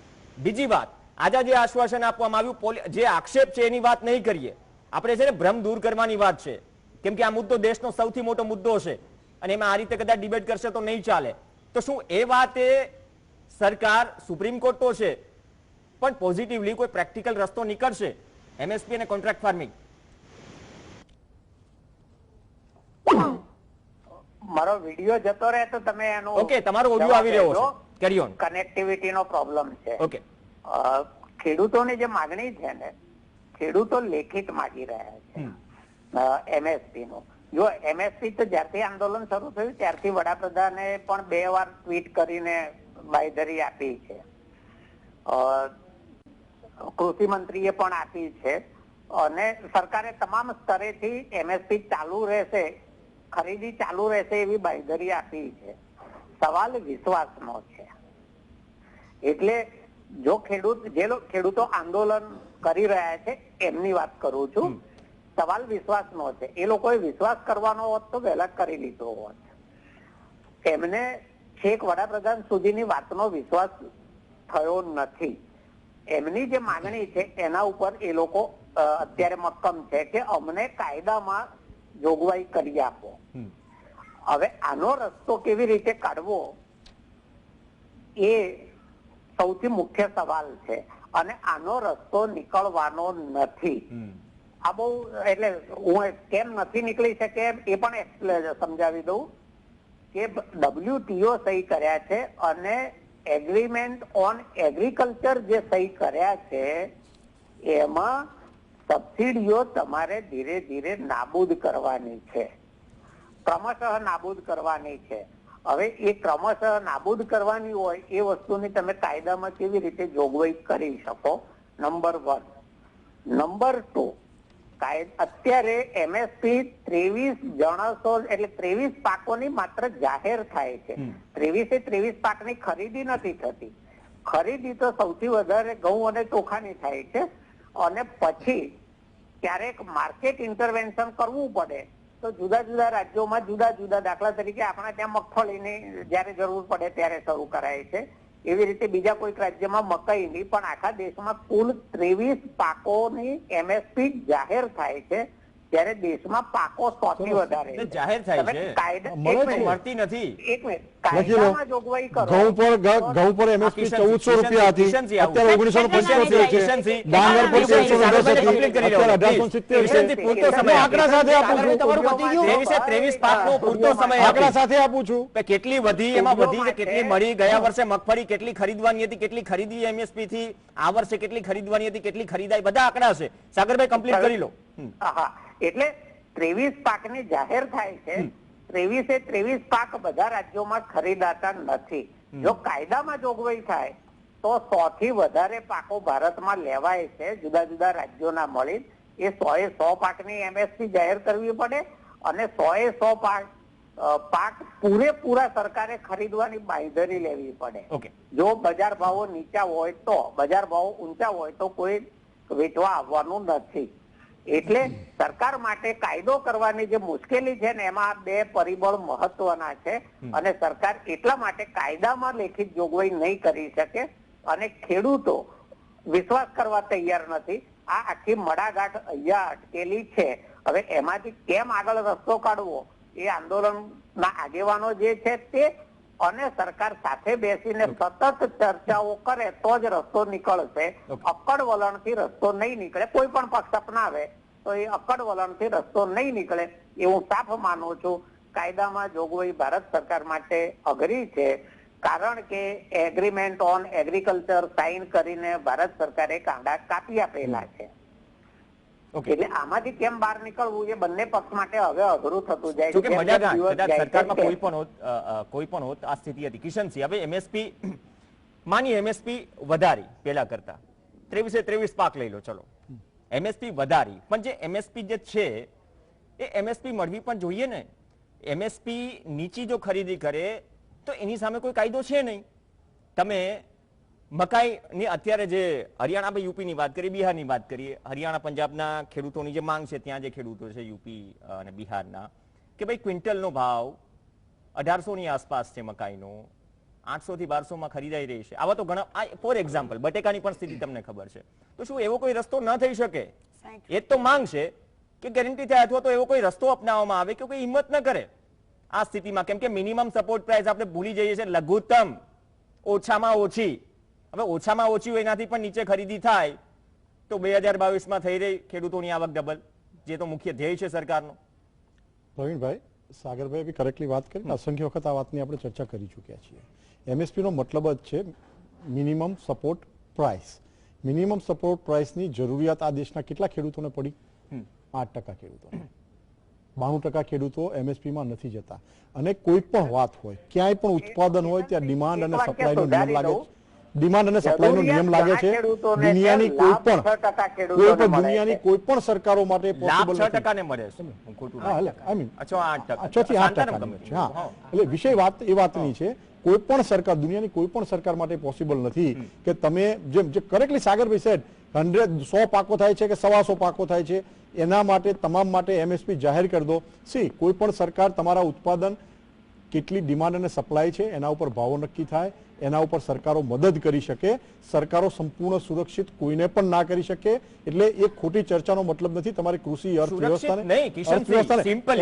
બીજી વાત, આજે જે આશ્વાસન આપવામાં આવ્યું, જે આક્ષેપ છે એની વાત નહીં કરીએ આપણે, છે ને ભ્રમ દૂર કરવાની વાત છે, કેમ કે આ મુદ્દો દેશનો સૌથી મોટો મુદ્દો છે અને એમાં આ રીતે કદાચ ડિબેટ કરશે તો નહીં ચાલે. તો શું એ વાતે સરકાર, સુપ્રીમ કોર્ટ તો છે, પણ પોઝિટિવલી કોઈ પ્રેક્ટિકલ રસ્તો નીકળશે એમએસપી અને કોન્ટ્રાક્ટ ફાર્મિંગ? મારો વિડિયો જતો રહે તો તમે એનો ઓકે, તમારો ઓડિયો આવી રહ્યો છે, કેરી ઓન. કનેક્ટિવિટી નો પ્રોબ્લેમ છે. ઓકે, ખેડૂતોની જે માંગણી છે ને, ખેડૂતો લેખિત માંગી રહ્યા છે એમએસપી નું. જો એમએસપી તો જ્યારથી આંદોલન શરૂ થયું ત્યારથી વડાપ્રધાને પણ 2 વાર ટ્વીટ કરીને બાંયધરી આપી છે, કૃષિ મંત્રીએ પણ આપી છે, અને સરકારે તમામ સ્તરેથી એમએસપી ચાલુ રહેશે, ખરીદી ચાલુ રહેશે એવી બાંયધરી આપી છે. સવાલ વિશ્વાસનો છે. એટલે જો ખેડૂતો આંદોલન કરી રહ્યા છે એમની વાત કરું છું, સવાલ વિશ્વાસનો છે. એ લોકોએ વિશ્વાસ કરવાનો હોત તો વહેલા કરી લીધો હોત. એમને છેક વડાપ્રધાન સુધીની વાતનો વિશ્વાસ થયો નથી. એમની જે માંગણી છે એના ઉપર એ લોકો અત્યારે મક્કમ છે કે અમને કાયદામાં જોગવાઈ કરી આપો. હવે આનો રસ્તો કેવી રીતે કાઢવો એ સૌથી મુખ્ય સવાલ છે, અને આનો રસ્તો નીકળવાનો નથી. આ બહુ એટલે હું કેમ નથી નીકળી શકે એ પણ સમજાવી દઉં કે WTO સહી કર્યા છે અને એગ્રીમેન્ટ ઓન એગ્રીકલ્ચર જે સહી કર્યા છે એમાં સબસિડીઓ તમારે ધીરે ધીરે નાબૂદ કરવાની છે, ક્રમશઃ નાબૂદ કરવાની છે. હવે એ ક્રમશઃ નાબૂદ કરવાની હોય એ વસ્તુની તમે કાયદામાં કેવી રીતે જોગવાઈ કરી શકો, નંબર 1. નંબર 2, અત્યારે MSP 23 જણસો એટલે 23 પાકોની માત્ર જાહેર થાય છે. 23 પાકની ખરીદી નથી થતી. ખરીદી તો સૌથી વધારે ઘઉં અને ચોખાની થાય છે, અને પછી ક્યારેક માર્કેટ ઇન્ટરવેન્શન કરવું પડે તો જુદા જુદા રાજ્યોમાં જુદા જુદા, દાખલા તરીકે આપણા ત્યાં મગફળીની જયારે જરૂર પડે ત્યારે શરૂ કરાય છે, એવી રીતે બીજા કોઈક રાજ્યમાં મકાઈની, પણ આખા દેશમાં કુલ 23 પાકોની MSP જાહેર થાય છે, ત્યારે દેશમાં પાકો સૌથી વધારે જાહેર થાય છે, મળતી નથી. એક મિનિટ, કાયદામાં જોગવાઈ કરો. ઘઉં પર MSP 1400 રૂપિયા હતી, અત્યારે 1950 છે. ડાંગર પર 1710 પૂરતો સમય આંકડા સાથે આપું છું. 23 પાકનો પૂરતો સમય આંકડા સાથે આપું છું. કેટલી વધી, એમાં વધી કે કેટલી મળી, ગયા વર્ષે મગફળી કેટલી ખરીદવાની હતી, કેટલી ખરીદી MSP થી, આ વર્ષે કેટલી ખરીદવાની હતી, કેટલી ખરીદાઈ, બધા આંકડા છે. સાગરભાઈ કમ્પ્લીટ કરી લો. એટલે 23 પાકની જાહેર થાય છે. 23 પાક બધા રાજ્યોમાં ખરીદાતા નથી. જો કાયદામાં જોગવાઈ થાય તો 100 થી વધારે પાકો ભારતમાં લેવાય છે, જુદા જુદા રાજ્યોના મળી. એ 100 પાકની MSP જાહેર કરવી પડે, અને 100 પાક પૂરેપૂરા સરકારે ખરીદવાની બાંયધરી લેવી પડે. જો બજાર ભાવો નીચા હોય તો, બજાર ભાવો ઊંચા હોય તો કોઈ વેચવા આવવાનું નથી. એટલે સરકાર માટે કાયદો કરવાની જે મુશ્કેલી છે ને, એમાં 2 પરિબળ મહત્વના છે, અને સરકાર એટલા માટે કાયદામાં લેખિત જોગવાઈ નહીં કરી શકે, અને ખેડૂતો વિશ્વાસ કરવા તૈયાર નથી. આ આખી મડાગાંઠ અહીંયા અટકેલી છે. હવે એમાંથી કેમ આગળ રસ્તો કાઢવો એ આંદોલનના આગેવાનો જે છે તે અને સરકાર સાથે બેસીને સતત ચર્ચાઓ કરે તો જ રસ્તો નીકળશે. અક્કડ વલણથી રસ્તો નહીં નીકળે. કોઈ પણ પક્ષ અપનાવે તો એ અક્કડ વલણથી રસ્તો નહીં નીકળે એ હું સાફ માનું છું. કાયદામાં જોગવાઈ ભારત સરકાર માટે અઘરી છે, કારણ કે એગ્રીમેન્ટ ઓન એગ્રીકલ્ચર સાઇન કરીને ભારત સરકારે કાંડા કાપી આપેલા છે. એટલે આમાંથી કેમ બહાર નીકળવું એ બંને પક્ષ માટે હવે અઘરું થતું જાય છે. સરકારમાં કોઈ પણ હોત આ સ્થિતિ હતી. કિશનસિંહ, હવે MSP માની MSP વધારી પેલા કરતા 23 પાક લઈ લો, ચલો MSP વધારી, પણ જે MSP જે છે એ MSP મળવી પણ જોઈએ ને. MSP નીચી જો ખરીદી કરે તો એની સામે કોઈ કાયદો છે નહીં. તમે મકાઈની અત્યારે જે હરિયાણા, યુપી ની વાત કરીએ, બિહાર ની વાત કરીએ, હરિયાણા પંજાબના ખેડૂતોની જે માંગ છે, ત્યાં જે ખેડૂતો છે યુપી અને બિહારના, કે ભાઈ ક્વિન્ટલનો ભાવ 1800 ની આસપાસ છે, મકાઈનો 800 થી 1200 માં ખરીદાઈ રહી છે. આવા તો ઘણા, ફોર એક્ઝામ્પલ બટેકાની પણ સ્થિતિ તમને ખબર છે. તો શું એવો કોઈ રસ્તો ન થઈ શકે? એ તો માંગ છે કે ગેરંટી થાય, અથવા તો એવો કોઈ રસ્તો અપનાવવામાં આવે કે કોઈ હિંમત ન કરે આ સ્થિતિમાં. કેમ કે મિનિમમ સપોર્ટ પ્રાઇસ આપણે ભૂલી જઈએ છીએ, લઘુત્તમ ઓછામાં ઓછી. હવે ઓછામાં ઓછી હોય એનાથી પણ નીચે ખરીદી થાય તો 2022માં થઈ રહી ખેડૂતોની આવક ડબલ, જે તો મુખ્ય ધ્યેય છે સરકારનો. પ્રવીણભાઈ, સાગરભાઈ બી કરેક્ટલી વાત કરી, અસંખ્ય વખત આ વાતની આપણે ચર્ચા કરી ચૂક્યા છીએ. MSP નો મતલબ જ છે minimum support price. Minimum support પ્રાઇસની જરૂરિયાત આ દેશના કેટલા ખેડૂતોને પડી? 8% ખેડૂતોને. 92% ખેડૂતો MSP માં નથી જતા. અને કોઈ પણ વાત હોય, ક્યાંય પણ ઉત્પાદન હોય, ત્યાં ડિમાન્ડ અને સપ્લાયનો નિયમ લાગે છે. ડિમાન્ડ અને સપ્લાયનો નિયમ લાગે છે. દુનિયાની કોઈ પણ સરકારો માટે પોસિબલ નથી. 6% ને મળે છે. હું ખોટું આઈ મીન 8%. હા, એટલે વિષય વાત એ વાતની છે, કોઈ પણ સરકાર, દુનિયાની કોઈ પણ સરકાર માટે પોસિબલ નથી કે તમે જેમ જે કરેક્ટલી સાગરભાઈ સેડ 100 પાકો થાય છે કે 125 પાકો થાય છે, એના માટે તમામ માટે MSP જાહેર કરી દો. કોઈ પણ સરકાર તમારા ઉત્પાદન કેટલી ડિમાન્ડ અને સપ્લાય છે એના ઉપર ભાવો નક્કી થાય, એના ઉપર સરકારો મદદ કરી શકે. સરકારો સંપૂર્ણ સુરક્ષિત કોઈને પણ ના કરી શકે. એટલે એ ખોટી ચર્ચાનો મતલબ નથી. તમારી કૃષિ અર્થવ્યવસ્થાને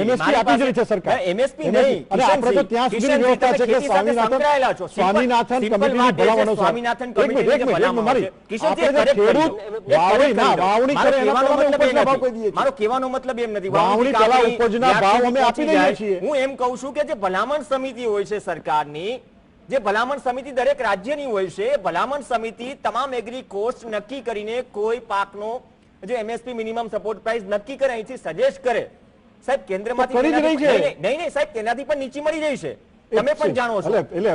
MSP આપી જ રહી છે સરકાર. અને આપણે તો ત્યાં સુધી વ્યવસ્થા છે કે સ્વામીનાથન કમિટીની ભલામણો મારો કહેવાનો મતલબ એમ નથી. વાવણી પહેલા ઉપજના ભાવ અમે આપી દઈએ છીએ. હું એમ કહું છું કે જે ભલામણ સમિતિ હોય છે સરકારની, જે ભલામણ સમિતિ દરેક રાજ્યની હોય છે, ભલામણ સમિતિ તમામ એગ્રી કોસ્ટ નક્કી કરીને કોઈ પાકનો જે MSP મિનિમમ સપોર્ટ પ્રાઇસ નક્કી કરે, અહીંથી સજેસ્ટ કરે. સાહેબ કેન્દ્રમાંથી નહીં સાહેબ તેનાથી પણ નીચે મળી જાય છે. તમે પણ જાણો છો. એટલે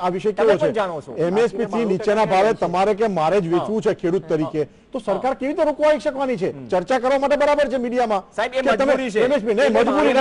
આ વિષય કેવો છે? MSP થી નીચેના ભાવે તમારે કે મારે જ વેચવું છે ખેડૂત તરીકે, તો સરકાર કેવી રીતે રોકવા શકવાની છે? ચર્ચા કરવા માટે બરાબર છે મીડિયામાં. સાહેબ એ મજબૂરી છે. MSP નહીં, મજબૂરી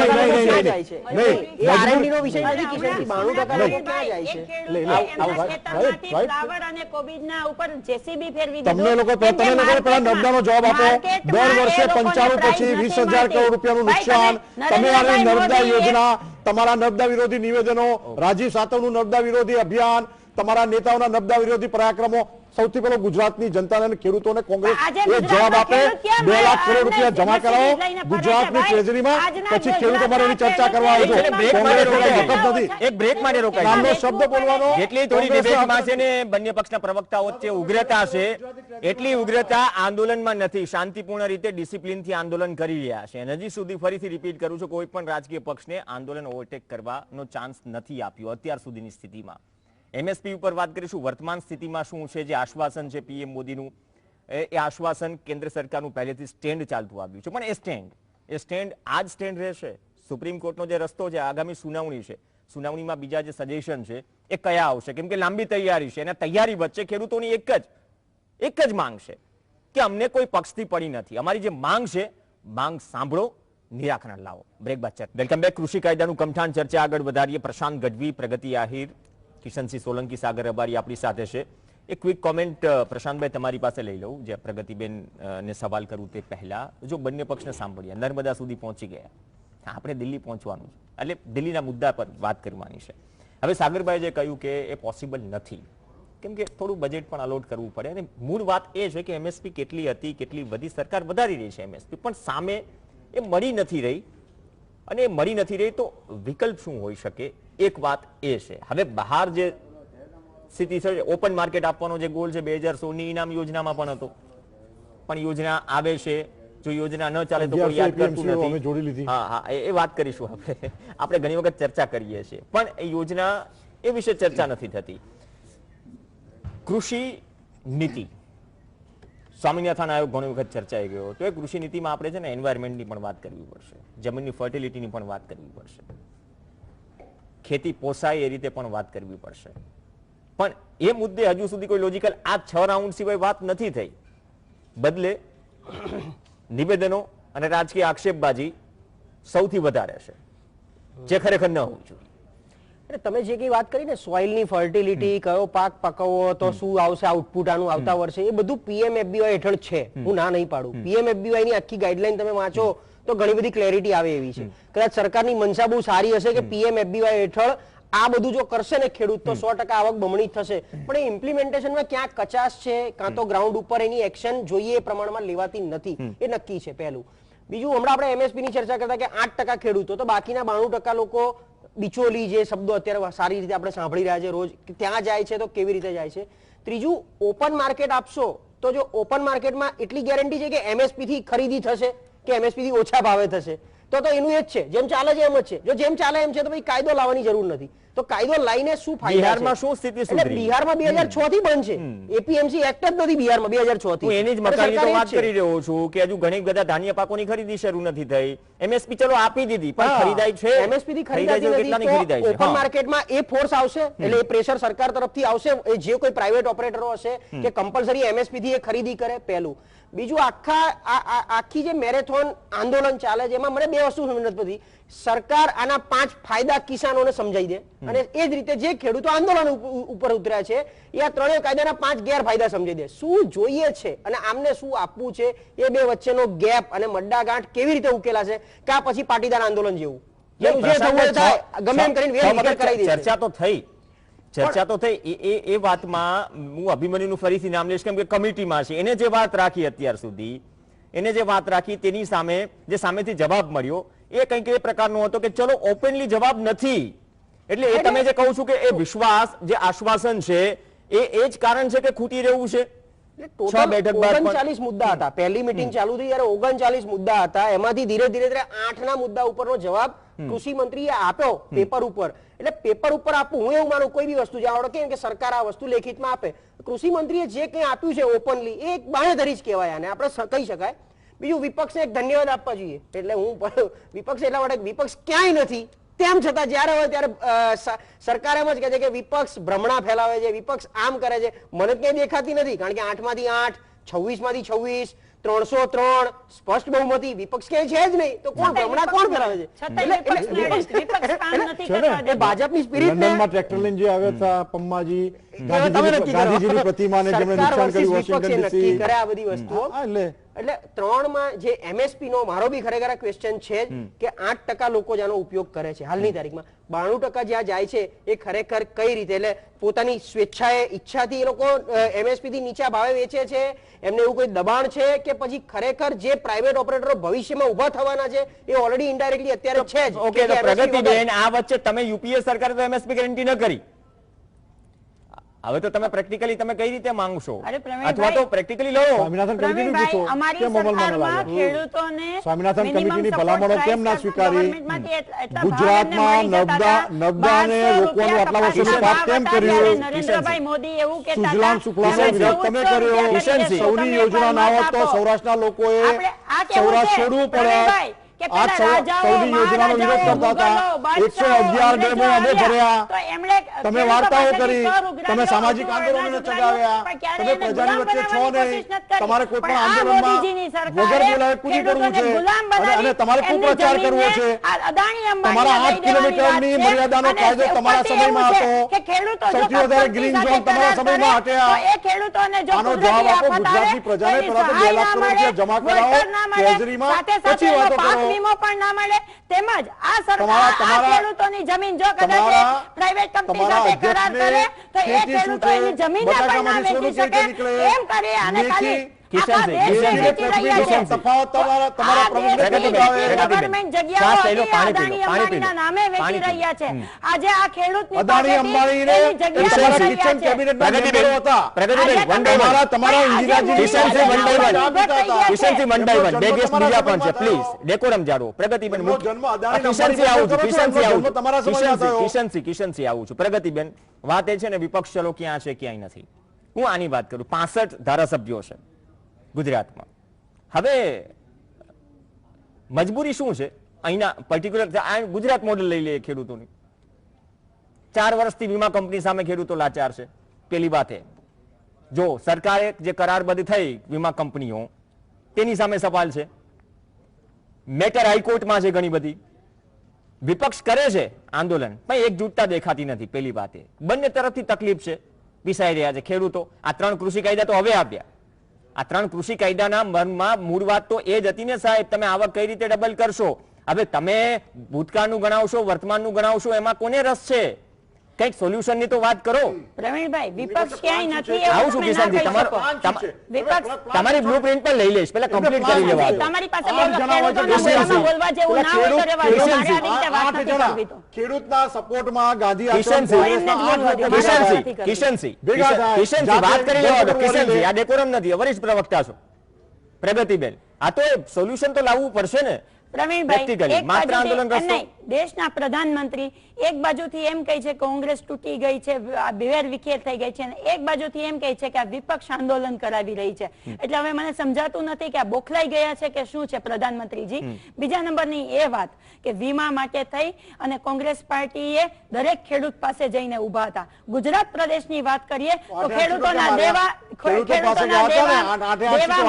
તમને લોકો પેલા નર્મદાનો જવાબ આપો. દર વર્ષે 95 પછી 20,000 કરોડ રૂપિયાનું નુકસાન. તમે આ નર્મદા યોજના, તમારા નર્મદા વિરોધી નિવેદનો, રાજીવ સાતવનું નર્મદા વિરોધી અભિયાન, તમારા નેતાઓના નર્મદા વિરોધી પરાક્રમો, સૌથી પહેલો ગુજરાતની જનતાને અને ખેડૂતોને કોંગ્રેસ એ જવાબ આપે. 2 લાખ કરોડ રૂપિયા જમા કરાવો ગુજરાતની ટ્રેઝરીમાં, પછી ખેડૂતો માટે એની ચર્ચા કરવા આવજો. એક બ્રેક માટે રોકાય. નામનો શબ્દ બોલવાનો જેટલી થોડી ડિબેટમાં છે ને બંને પક્ષના પ્રવક્તાઓ વચ્ચે ઉગ્રતા છે, એટલી ઉગ્રતા આંદોલનમાં નથી. શાંતિપૂર્ણ રીતે ડિસિપ્લિનથી આંદોલન કરી રહ્યા છે. અને હજી સુધી ફરીથી રિપીટ કરું છું, કોઈ પણ રાજકીય પક્ષને આંદોલન ઓવરટેક કરવાનો ચાન્સ નથી આપ્યો અત્યાર સુધીની સ્થિતિમાં. MSP ઉપર વાત કરીશું. વર્તમાન સ્થિતિમાં શું છે? જે આશ્વાસન છે PM મોદીનું, એ આશ્વાસન કેન્દ્ર સરકારનું પહેલેથી સ્ટેન્ડ ચાલતું આવ્યું છે, પણ એ સ્ટેન્ડ આ જ સ્ટેન્ડ રહેશે. સુપ્રીમ કોર્ટનો જે રસ્તો છે, આગામી સુનાવણી છે, સુનાવણીમાં બીજા જે સજેશન છે એ કયા આવશે? કેમ કે લાંબી તૈયારી છે, અને તૈયારી વચ્ચે ખેડૂતોની એક જ માંગ છે કે અમને કોઈ પક્ષથી પડી નથી. અમારી જે માંગ છે, માંગ સાંભળો, નિરાકરણ લાવો. બ્રેક બાદ ચર્ચા. Welcome back. કૃષિ કાયદાનું કમઠાણ ચર્ચા આગળ વધારીએ. પ્રશાંત ગઢવી, પ્રગતિ આહિર, કિશનસિંહ સોલંકી, સાગર રબારી આપણી સાથે છે. એક ક્વિક કોમેન્ટ પ્રશાંતભાઈ તમારી પાસે લઈ લઉં. જે પ્રગતિબેન ને સવાલ કરું તે પહેલા, જો બંને પક્ષને સાંભળ્યા, નર્મદા સુધી પહોંચી ગયા, આપણે દિલ્હી પહોંચવાનું છે, એટલે દિલ્હીના મુદ્દા પર વાત કરવાની છે. હવે સાગરભાઈ જે કહ્યું કે એ પોસિબલ નથી, કેમ કે થોડું બજેટ પણ અલોટ કરવું પડે. અને મૂળ વાત એ છે કે MSP કેટલી હતી, કેટલી વધી, સરકાર વધારી રહી છે MSP, પણ સામે એ મળી નથી રહી. અને એ મળી નથી રહી તો વિકલ્પ શું હોઈ શકે? એક વાત એ છે, હવે બહાર જે સ્થિતિ છે, ઓપન માર્કેટ આપવાનો જે ગોલ છે 2016ની ઇનામ યોજનામાં પણ હતો, પણ યોજના આવે છે, જો યોજના ન ચાલે તો કોઈ યાદ કરતું નથી. હા, એ વાત કરીશું આપણે ઘણી વખત ચર્ચા કરીએ છીએ, પણ એ યોજના એ વિશે ચર્ચા નથી થતી. કૃષિ નીતિ, સ્વામિનાથન આયોગ ઘણી વખત ચર્ચાઈ ગયો, તો એ કૃષિ નીતિમાં આપણે છે ને એન્વાયરમેન્ટની પણ વાત કરવી પડશે, જમીનની ફર્ટિલિટીની પણ વાત કરવી પડશે, ખેતી પોસાય એ રીતે પણ વાત કરવી પડશે. પણ એ મુદ્દે હજુ સુધી કોઈ લોજિકલ આ 6 રાઉન્ડ સિવાય વાત નથી થઈ. બદલે નિવેદનો અને રાજકીય આક્ષેપબાજી સૌથી વધારે છે, જે ખરેખર ન હોવું જોઈએ. તમે જે કઈ વાત કરી ને, સોઇલની ફર્ટિલિટી, કયો પાક પકવવો તો શું આવશે આઉટપુટ આનું આવતા વર્ષે, એ બધું PMFBY હેઠળ છે. હું ના નહીં પાડું. PMFBY ની આખી ગાઈડલાઈન તમે વાંચો તો ઘણી બધી ક્લેરિટી આવે એવી છે. કદાચ સરકારની મનસા બહુ સારી હશે કે PMFBY હેઠળ આ બધું જો કરશે ને ખેડૂત તો 100% આવક બમણી થશે, પણ એ ઇમ્પ્લિમેન્ટેશનમાં ક્યાંક કચાશ છે, કાં તો ગ્રાઉન્ડ ઉપર એની એક્શન જોઈએ એ પ્રમાણમાં લેવાતી નથી, એ નક્કી છે પહેલું. બીજું, હમણાં આપણે MSP ની ચર્ચા કરતા કે 8% ખેડૂતો, તો બાકીના 92% લોકો બિચોલી, જે શબ્દો અત્યારે સારી રીતે આપણે સાંભળી રહ્યા છે રોજ, ત્યાં જાય છે તો કેવી રીતે જાય છે. ત્રીજું, ઓપન માર્કેટ આપશો તો જો ઓપન માર્કેટમાં એટલી ગેરંટી છે કે MSP થી ખરીદી થશે કે MSP થી ઓછા ભાવે થશે, તો એનું એ જ છે, જેમ ચાલે છે એમ જ છે. જો જેમ ચાલે એમ છે તો ભાઈ કાયદો લાવવાની જરૂર નથી. તો કાયદો લાઈને શું ફાયદા? બિહારમાં શું સ્થિતિ સુધરી? બિહારમાં 2006 થી બંધ છે. APMC એક્ટ જ નથી બિહારમાં 2006 થી. હું એની જ મકાનની તો વાત કરી રહ્યો છું કે હજુ ઘણી બધા ધાન્ય પાકોની ખરીદી શરૂ નથી થઈ. MSP ચલો આપી દીધી, પણ ખરીદાય છે? MSP થી ખરીદાય છે. ઓપન માર્કેટમાં એ ફોર્સ આવશે, એટલે એ પ્રેશર સરકાર તરફથી આવશે, એ જે કોઈ પ્રાઇવેટ ઓપરેટરો હશે કે કમ્પલસરી MSP થી એ ખરીદી કરે, પહેલું. બીજું, આખી જે મેરેથોન આંદોલન ચાલે છે એમાં મને 2 વસ્તુ સમજ નથી પડતી. સરકાર આના 5 ફાયદા કિસાનોને સમજાઈ દે, અને એ જ રીતે જે ખેડૂતો આંદોલન ઉપર ઉતર્યા છે એ આ 3 કાયદાના 5 ગેરફાયદા સમજાઈ દે. શું જોઈએ છે અને આમને શું આપવું છે, એ બે વચ્ચેનો ગેપ અને મડ્ડાગાંઠ કેવી રીતે ઉકેલાશે, કે આ પછી પાટીદાર આંદોલન જેવું ગમે એમ કરીને કરાવી દે. ચર્ચા તો થઈ ચર્ચા તો થઈ એ વાતમાં હું અભિમન્યુનું ફરીથી નામ લઈશ કેમ કે કમિટીમાં છે એને જે વાત રાખી અત્યાર સુધી એને જે વાત રાખી તેની સામે જે સામેથી જવાબ મળ્યો એ કંઈક એ પ્રકારનો હતો કે ચલો ઓપનલી જવાબ નથી એટલે એ તમે જે કહું છું કે એ વિશ્વાસ જે આશ્વાસન છે એ જ કારણ છે કે ખૂટી રહ્યું છે. 39 મુદ્દા હતા પહેલી મીટિંગ ચાલુ થઈ ત્યારે 39 મુદ્દા હતા એમાંથી ધીરે ધીરે 8ના મુદ્દા ઉપરનો જવાબ કૃષિ મંત્રીએ આપ્યો પેપર ઉપર. એટલે પેપર ઉપર આપવું હું એવું માનું કોઈ બી વસ્તુ જાણો કે સરકાર આ વસ્તુ લેખિતમાં આપે કૃષિ મંત્રીએ જે કંઈ આપ્યું છે ઓપનલી એ એક બાંહેધરી જ કહેવાય આને આપણે કહી શકાય. બીજું વિપક્ષને એક ધન્યવાદ આપવા જોઈએ એટલે હું વિપક્ષ એટલા માટે વિપક્ષ ક્યાંય નથી તેમ છતાં જ્યારે હોય ત્યારે સરકાર એમ જ કહે છે કે વિપક્ષ ભ્રમણા ફેલાવે છે વિપક્ષ આમ કરે છે મને ક્યાંય દેખાતી નથી કારણ કે 8માંથી 8 26માંથી 26 303 સ્પષ્ટ બહુમતી વિપક્ષ ક્યાંય છે જ નહીં તો કોણ ભ્રમણા કોણ ફેલાવે છે ભાજપની સ્પિરિટ લંડનમાં ટ્રેક્ટર લઈને જે આવ્યા હતા પમ્માજી ગાંધીજીની પ્રતિમાને જેમણે નુકસાન કર્યું વોશિંગ્ટન ડીસી કરે આ બધી વસ્તુઓ એટલે 3માં જે એમએસપી નો મારો બી ખરેખર ક્વેશ્ચન છે કે 8% લોકો જેનો ઉપયોગ કરે છે હાલની તારીખમાં 92% જ્યાં જાય છે એ ખરેખર કઈ રીતે એટલે પોતાની સ્વેચ્છાએ ઈચ્છાથી એ લોકો એમએસપી થી નીચા ભાવે વેચે છે એમને એવું કોઈ દબાણ છે કે પછી ખરેખર જે પ્રાઇવેટ ઓપરેટરો ભવિષ્યમાં ઉભા થવાના છે એ ઓલરેડી ઇનડાયરેક્ટલી અત્યારે છે જ. ઓકે તો પ્રગતિબેન આ વચ્ચે તમે યુપીએ સરકારે તો એમએસપી ગેરંટી ન કરી હવે તો તમે પ્રેક્ટિકલી તમે કઈ રીતે માંગશો અથવા તો પ્રેક્ટિકલી લો સ્વામિનાથન કમિટીનું પૂછો કેમ અમલમાં ન લાવ્યા સ્વામિનાથન કમિટીની ભલામણો કેમ ના સ્વીકારી ગુજરાતમાં નર્મદાને રોકવાનું આટલા વર્ષોનું પાપ કેમ કર્યું નરેન્દ્રભાઈ મોદી એવું કહેતા સુજલામ સુફલામનો વિરોધ તમે કર્યો સૌની યોજના ના હોત તો સૌરાષ્ટ્રના લોકોએ સૌરાષ્ટ્ર છોડવું પડે આ સૌની યોજનાનો વિરોધ કરતા હતા 111 ડેમો અમે ભર્યા તમે વાર્તાઓ કરી તમે સામાજિક આંદોલનોને ચગાવ્યા તમે પ્રજાની વચ્ચે છો નહીં તમારે કોઈ પણ આંદોલનમાં વગર બોલાવે કૂદી પડવું છે અને તમારે કુપ્રચાર કરવો છે તમારા 8 કિલોમીટરની મર્યાદાનો કાયદો તમારા સમયમાં હતો સૌથી વધારે ગ્રીન ઝોન તમારા સમયમાં હટ્યા આનો જવાબ આપો ગુજરાતની પ્રજાને પહેલા તો 2 લાખ કરોડ રૂપિયા જમા કરાવો ટ્રેઝરીમાં પછી વાતો કરો પણ ના મળે તેમજ આ સરકાર આ ખેડૂતોની જમીન જો કદાચ પ્રાઇવેટ કંપની સાથે કરાર કરે તો એ ખેડૂતો એની જમીન પણ ના વેચી શકે એમ કરે અને ખાલી પ્રગતિબેન વાત એ છે ને વિપક્ષ ચલો ક્યાં છે ક્યાંય નથી. હું આની વાત કરું 65 ધારાસભ્યો છે ગુજરાતમાં. હવે મજબૂરી શું છે અહીંના પર્ટિક્યુલર ગુજરાત મોડેલ લઈ લે ખેડૂતોની 4 વર્ષથી વીમા કંપની સામે ખેડૂતો લાચાર છે. પેલી વાત એ જો સરકારે જે કરારબદ્ધ થઈ વીમા કંપનીઓ તેની સામે સવાલ છે. મેટર હાઈકોર્ટમાં છે ઘણી બધી વિપક્ષ કરે છે આંદોલન પણ એકજૂટતા દેખાતી નથી. પેલી વાત એ બંને તરફથી તકલીફ છે પીસાઈ રહ્યા છે ખેડૂતો. આ 3 કૃષિ કાયદા તો હવે આપ્યા. આ 3 કૃષિ કાયદાના મનમાં મૂળ વાત તો એ જ હતી ને સાહેબ તમે આવક કઈ રીતે ડબલ કરશો. હવે તમે ભૂતકાળનું ગણાવશો વર્તમાનનું ગણાવશો એમાં કોને રસ છે કઈક સોલ્યુશન ની તો વાત કરો. પ્રવીણભાઈ વિપક્ષ ક્યાંય નથી આવું છું કિશનજી તમારી બ્લુપ્રિન્ટ પર લઈ લઈશ પહેલા કમ્પ્લીટ કરી લેવા તમારી પાસે બોલવા જેવું ના હોય તો રહેવા દો. મારી આ રીતે વાત નથી કરવી તો ખેડૂતના સપોર્ટમાં ગાંધી કિશનસિંહ વાત કરી લેવા દો. કિશનસિંહ આ ડેકોરમ નથી વરિષ્ઠ પ્રવક્તા છો. પ્રગતિબેન આ તો સોલ્યુશન તો લાવવું પડશે ને પ્રવીણભાઈ દેશના પ્રધાનમંત્રી એક બાજુથી એમ કહે છે કોંગ્રેસ તૂટી ગઈ છે વેર વિખેર થઈ ગઈ છે અને એક બાજુથી એમ કહે છે કે આ વિપક્ષ આંદોલન કરાવી રહી છે. એટલે હવે મને સમજાતું નથી કે આ બોખલાઈ ગયા છે કે શું છે પ્રધાનમંત્રીજી. બીજા નંબરની એ વાત કે વીમા માટે થઈ અને કોંગ્રેસ પાર્ટીએ દરેક ખેડૂત પાસે જઈને ઉભા હતા. ગુજરાત પ્રદેશની વાત કરીએ તો ખેડૂતોના દેવા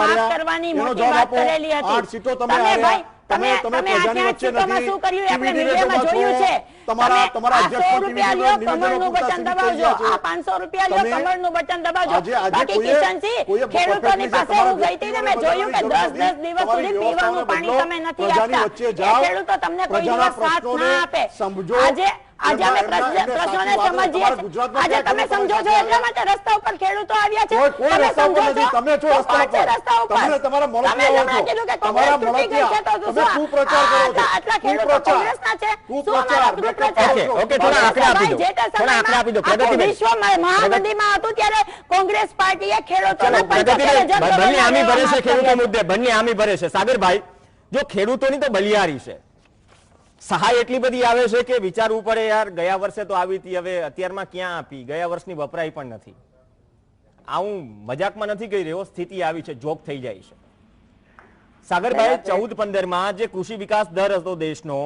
માફ કરવાની મોટી વાત કરેલી હતી. તમે ભાઈ તમે પ્રજાની વચ્ચે નથી શું કર્યું આપણે મીડિયામાં જોયું છે. તમારા ₹100 લ્યો કમળનું બટન દબાવજો આ ₹500 લ્યો કમળનું બટન દબાવજો. બાકી કિશનસિંહ ખેડૂતોની પાસે હું ગઈ હતી ને મેં જોયું કે 10 દિવસ સુધી પીવાનું પાણી તમે નથી આપતા. ખેડૂતો તમને કોઈ દિવસ સાથ ના આપે. આજે અમે પ્રશ્નોને સમજીએ છીએ. આજે તમે સમજો છો એટલા માટે રસ્તા ઉપર ખેડૂતો આવ્યા છે. કોઈ રસ્તા ઉપર નથી, તમે છો રસ્તા ઉપર. તમને તમારા મળતિયા આવો છો, તમારા મળતિયા તમે કુપ્રચાર કરો છો. આટલા ખેડૂતો કોંગ્રેસના છે. ઓકે, થોડા આંકડા આપી દો, થોડા આંકડા આપી દો. પ્રગતિબેન, વિશ્વ મહામંદીમાં હતું ત્યારે કોંગ્રેસ પાર્ટીએ ખેડૂતોના 75,000 બંને આમી ભરે છે ખેડૂતો મુદ્દે, બંને આમી ભરે છે. સાગરભાઈ, જો ખેડૂતોની તો બલિયારી છે, સહાય એટલી બધી આવે છે કે વિચારવું પડે યાર, ગયા વર્ષે તો આવી હતી, હવે અત્યારમાં ક્યાં આપી, ગયા વર્ષની વપરાય પણ નથી. આ હું મજાકમાં નથી કહી રહ્યો, સ્થિતિ આવી છે, જોક થઈ જાય છે. સાગરભાઈ, 14-15 માં જે કૃષિ વિકાસ દર હતો દેશનો,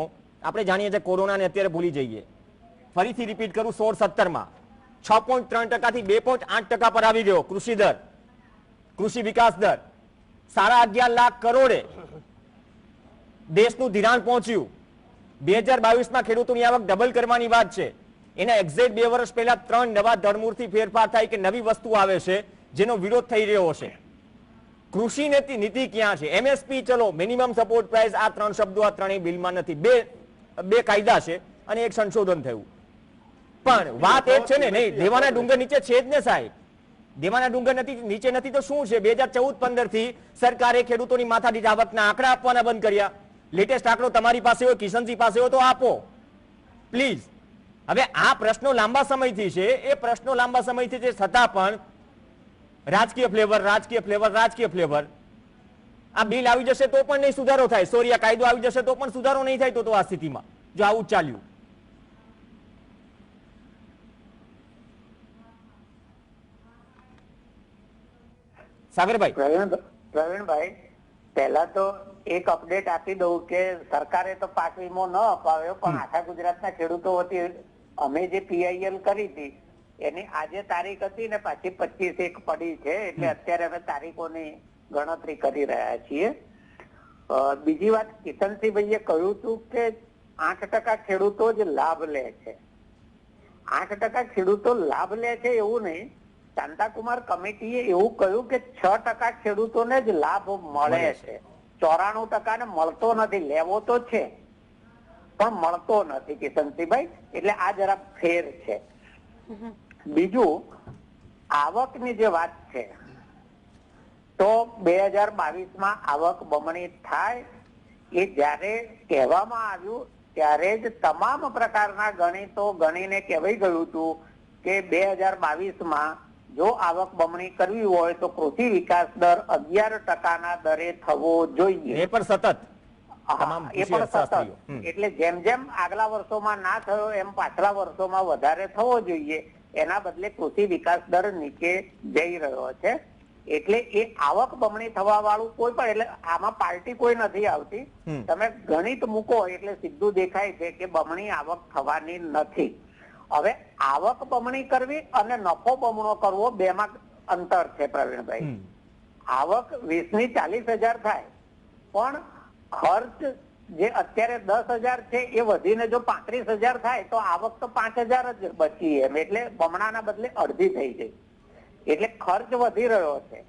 આપણે જાણીએ છીએ, કોરોનાને અત્યારે ભૂલી જઈએ, ફરીથી રિપીટ કરું, 16-17 માં 6.3% થી 2.8% પર આવી ગયો કૃષિ દર, કૃષિ વિકાસ દર. 11.5 લાખ કરોડે દેશનું ધિરાણ પહોંચ્યું. 2022 માં ખેડૂતોની આવક ડબલ કરવાની વાત છે. એના એક્ઝેક્ટ 2 વર્ષ પહેલા 3 નવા ધરમૂળથી ફેરફાર થાય કે નવી વસ્તુ આવે છે જેનો વિરોધ થઈ રહ્યો છે. કૃષિ નીતિ ક્યાં છે? એમએસપી, ચલો મિનિમમ સપોર્ટ પ્રાઇસ, આ 3 શબ્દો આ ત્રણેય બિલમાં નથી. બે કાયદા છે અને એક સંશોધન થયું. પણ વાત એ છે ને, નહીં, દેવાના ડુંગર નીચે છે જ ને સાહેબ. દેવાના ડુંગર નીચે નથી તો શું છે? 2014-15 થી સરકારે ખેડૂતોની માથાદીઠ આવકના આંકડા આપવાના બંધ કર્યા. લેટેસ્ટ આંકડો તમારી પાસે હોય, કિશનસિંહ પાસે હોય તો આપો પ્લીઝ. હવે આ પ્રશ્નો લાંબા સમયથી છે, એ પ્રશ્નો લાંબા સમયથી છે, છતાં પણ રાજકીય ફ્લેવર, રાજકીય ફ્લેવર, રાજકીય ફ્લેવર. આ બિલ આવી જશે તો પણ નહીં સુધારો થાય, સોરી આ કાયદો આવી જશે તો પણ સુધારો નહીં થાય. તો આ સ્થિતિમાં જો આવું જ ચાલ્યું, સાગરભાઈ. પ્રવીણભાઈ, પહેલા તો એક અપડેટ આપી દઉં કે સરકારે તો પાક વીમો ન અપાવ્યો, પણ આખા ગુજરાતના ખેડૂતો વતી અમે જે પીઆઈએલ કરી હતી એની આજે તારીખ હતી ને પાછી 25 પડી છે, એટલે અત્યારે અમે તારીખોની ગણતરી કરી રહ્યા છીએ. બીજી વાત, કિશનસિંહભાઈએ કહ્યું હતું કે 8% ખેડૂતો જ લાભ લે છે. 8% ખેડૂતો લાભ લે છે એવું નહીં. શાંતાકુમાર કમિટીએ એવું કહ્યું કે 6% ખેડૂતોને જ લાભ મળે છે. 94% ને મળતો નથી. લેવો તો છે પણ મળતો નથી કિશનસિંહભાઈ, એટલે આ જરા ફેર છે. બીજું, આવકની જે વાત છે તો 2022 માં આવક બમણી થાય એ જયારે કહેવામાં આવ્યું ત્યારે જ તમામ પ્રકારના ગણિતો ગણીને કહેવાઈ ગયું હતું કે 2022 માં જો આવક બમણી કરવી હોય તો કૃષિ વિકાસ દર 11% દરે થવો જોઈએ. એ પણ સતત, એ પણ સતત. એટલે જેમ જેમ આગલા વર્ષોમાં ના થયો એમ પાછલા વર્ષોમાં વધારે થવો જોઈએ. એના બદલે કૃષિ વિકાસ દર નીચે જઈ રહ્યો છે. એટલે એ આવક બમણી થવા વાળું કોઈ પણ, એટલે આમાં પાર્ટી કોઈ નથી આવતી. તમે ગણિત મૂકો એટલે સીધું દેખાય છે કે બમણી આવક થવાની નથી. હવે આવક બમણી કરવી અને નફો બમણો કરવો બેમાં અંતર છે પ્રવીણભાઈ. આવક 20 ની 40,000 થાય પણ ખર્ચ જે અત્યારે 10,000 છે એ વધીને જો 35,000 થાય તો આવક તો 5,000 જ બચી એમ, એટલે બમણાના બદલે અડધી થઈ ગઈ. એટલે ખર્ચ વધી રહ્યો છે,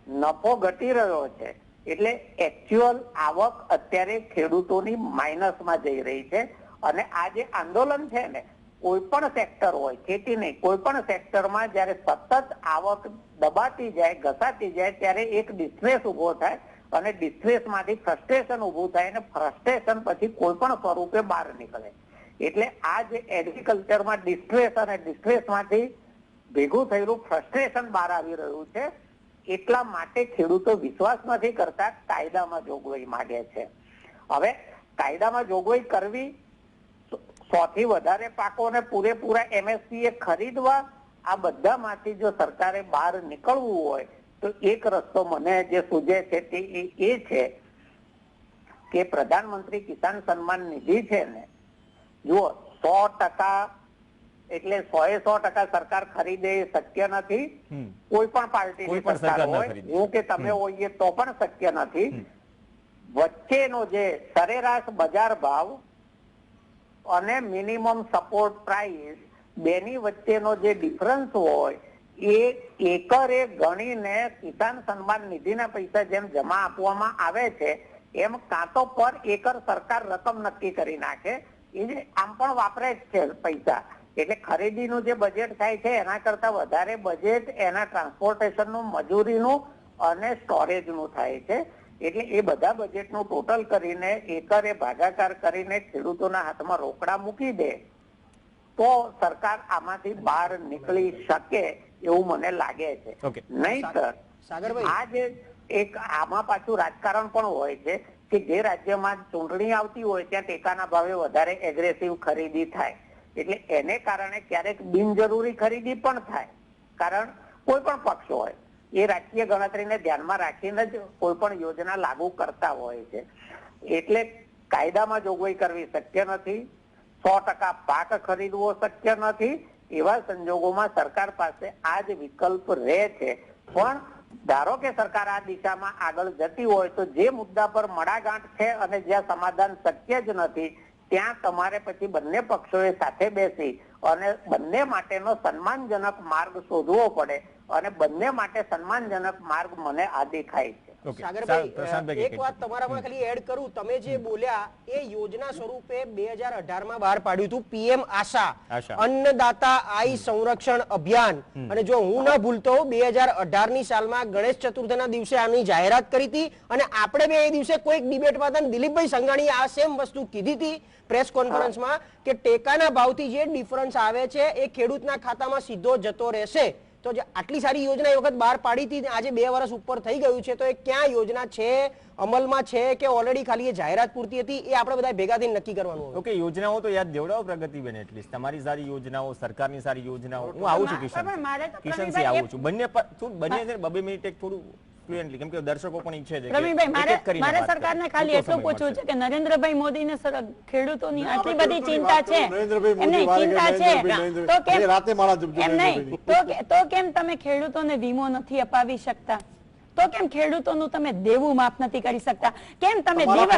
નફો ઘટી રહ્યો છે, એટલે એકચ્યુઅલ આવક અત્યારે ખેડૂતોની માઇનસમાં જઈ રહી છે. અને આ જે આંદોલન છે ને, કોઈ પણ સેક્ટર હોય, ખેતી નહીં, કોઈ પણ સેક્ટરમાં જયારે સતત આવક દબાતી જાય, ઘસાતી જાય, ત્યારે એક ડિસ્ટ્રેસ ઉભો થાય અને ડિસ્ટ્રેસ માંથી ફ્રસ્ટ્રેશન ઉભું થાય અને ફ્રસ્ટ્રેશન પછી કોઈ પણ સ્વરૂપે બહાર નીકળે. એટલે આ જે એગ્રીકલ્ચરમાં ડિસ્ટ્રેસ અને ડિસ્ટ્રેસ માંથી ભેગું થયેલું ફ્રસ્ટ્રેશન બહાર આવી રહ્યું છે. એટલા માટે ખેડૂતો વિશ્વાસ નથી કરતા, કાયદામાં જોગવાઈ માંગે છે. હવે કાયદામાં જોગવાઈ કરવી, 100 થી વધારે પાકોને પૂરેપૂરા એમએસપી એ ખરીદવા, આ બધામાંથી જો સરકારે બહાર નીકળવું હોય તો એક રસ્તો મને જે સૂચે છે તે એ છે કે પ્રધાનમંત્રી કિસાન સન્માન નિધિ છે ને, જુઓ 100% એટલે 100% સરકાર ખરીદે એ શક્ય નથી. કોઈ પણ પાર્ટીની સરકાર હોય, હું કે તમે હોઈએ તો પણ શક્ય નથી. વચ્ચેનો જે સરેરાશ બજાર ભાવ અને મિનિમમ સપોર્ટ પ્રાઇસ બેની વચ્ચેનો જે ડિફરન્સ હોય એ એકરે ગણીને કિસાન સન્માન નિધિના પૈસા જેમ જમા આપવામાં આવે છે એમ કાં તો પર એકર સરકાર રકમ નક્કી કરી નાખે, એ જે આમ પણ વાપરે જ છે પૈસા. એટલે ખરીદીનું જે બજેટ થાય છે એના કરતા વધારે બજેટ એના ટ્રાન્સપોર્ટેશનનું, મજૂરીનું અને સ્ટોરેજનું થાય છે. એટલે એ બધા બજેટનું ટોટલ કરીને એકરે ભાગાકાર કરીને ખેડૂતોના હાથમાં રોકડા મૂકી દે તો સરકાર આમાંથી બહાર નીકળી શકે એવું મને લાગે છે. નહીંતર આ જે એક આમાં પાછું રાજકારણ પણ હોય છે કે જે રાજ્યમાં ચૂંટણી આવતી હોય ત્યાં ટેકાના ભાવે વધારે એગ્રેસિવ ખરીદી થાય. એટલે એને કારણે ક્યારેક બિનજરૂરી ખરીદી પણ થાય. કારણ કોઈ પણ પક્ષ હોય એ રાજકીય ગણતરીને ધ્યાનમાં રાખીને જ કોઈ પણ યોજના લાગુ કરતા હોય છે. એટલે કાયદામાં જોગવાઈ કરવી શક્ય નથી. 100% પાક ખરીદવો શક્ય નથી. એવા સંજોગોમાં સરકાર પાસે આ જ વિકલ્પ રહે છે. પણ ધારો કે સરકાર આ દિશામાં આગળ જતી હોય તો જે મુદ્દા પર મડાગાંઠ છે અને જ્યાં સમાધાન શક્ય જ નથી ત્યાં તમારે પછી બંને પક્ષોએ સાથે બેસી અને બંને માટેનો સન્માનજનક માર્ગ શોધવો પડે. અને બંને માટે સન્માનજનક માર્ગ મને આ દેખાય છે. સાગરભાઈ, એક વાત તમારામાં ખાલી એડ કરું. તમે જે બોલ્યા એ યોજના સ્વરૂપે 2018 માં બહાર પાડ્યું હતું પીએમ આશા, અન્નદાતા આય સંરક્ષણ અભિયાન. અને જો હું ન ભૂલતો 2018 ની સાલમાં ગણેશ ચતુર્થીના દિવસે આની જાહેરાત કરી હતી અને આપણે બે એ દિવસે કોઈક ડિબેટમાં હતા દિલીપભાઈ સંઘાણીએ આ સેમ વસ્તુ કીધી હતી પ્રેસ કોન્ફરન્સમાં કે ટેકાના ભાવથી જે ડિફરન્સ આવે છે એ ખેડૂતના ખાતામાં સીધો જતો રહેશે. તો જે આટલી સારી યોજના એ વખત બહાર પાડી હતી, આજે 2 વર્ષ ઉપર થઈ ગયું છે, તો એ ક્યાં યોજના છે, અમલમાં છે કે ઓલરેડી ખાલી એ જાહેરાત પૂરતી હતી, એ આપણે બધા ભેગા થઈને નક્કી કરવાનું. ઓકે, યોજનાઓ તો યાદ દેવડાવો પ્રગતિબેન, એટલીસ્ટ તમારી સારી યોજનાઓ, સરકારની સારી યોજનાઓ. હું આવું છું કિશનથી આવું છું. બંને 2 મિનિટ એક થોડું ફ્લુએન્ટલી, કેમ કે દર્શકો પણ ઈચ્છે છે. રવિભાઈ, મારે સરકારને ખાલી એટલું પૂછવું છે કે નરેન્દ્રભાઈ મોદીને ખેડૂતોની આટલી બધી ચિંતા છે, એમની ચિંતા છે, તો કેમ એમ નહીં તો કેમ તમે ખેડૂતોને વીમો નથી અપાવી શકતા? તો કેમ ખેડૂતોનું તમે દેવું માફ નથી કરી શકતા? કેમ તમે દિવસ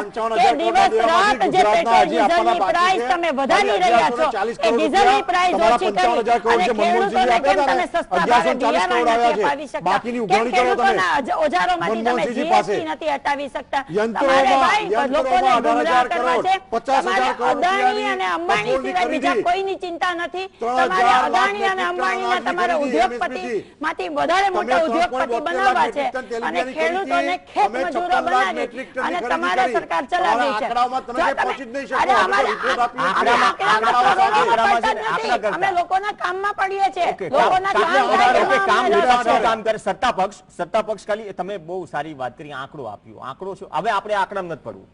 રાત જે પેટ્રોલ ડીઝલની પ્રાઇસ તમે વધારી રહ્યા છો, એ ડીઝલની પ્રાઇસ ઓછી કરી અને ખેડૂતોને કેમ તમે સસ્તા ભાવે બિયારણ નથી અપાવી શકતા? કેમ ખેડૂતોના ઓજારોમાંથી તમે જીએસટી નથી હટાવી શકતા? તમારે ભાઈ લોકોને ગુમરાહ કરવા છે. તમારે અદાણી અને અંબાણી સિવાય બીજા કોઈની ચિંતા નથી. તમારે અદાણી અને અંબાણીના તમારે ઉદ્યોગપતિ માંથી વધારે મોટા ઉદ્યોગપતિ બનાવવા છે અને ખેડૂતોને ખેત મજૂરો બનાવી અને તમારે સરકાર ચલાવી છે. અમે લોકોના કામમાં પડીએ છીએ, લોકોના કામ કરે. સત્તા પક્ષ ખાલી તમે બહુ સારી વાત કરી, આંકડો આપ્યો, આંકડો શું? હવે આપણે આંકડા નથી પડવું.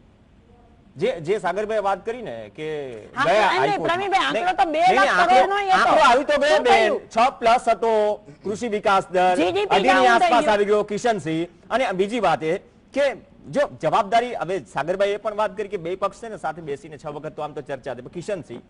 જે સાગરભાઈ વાત કરી ને કે કૃષિ વિકાસ દર 2.5 ની આસપાસ આવી ગયો કિશનસિંહ. અને બીજી વાત એ કે જો જવાબદારી, હવે સાગરભાઈ એ પણ વાત કરી કે 2 પક્ષ છે ને સાથે બેસીને 6 વખત તો આમ તો ચર્ચા થઈ. કિશનસિંહ,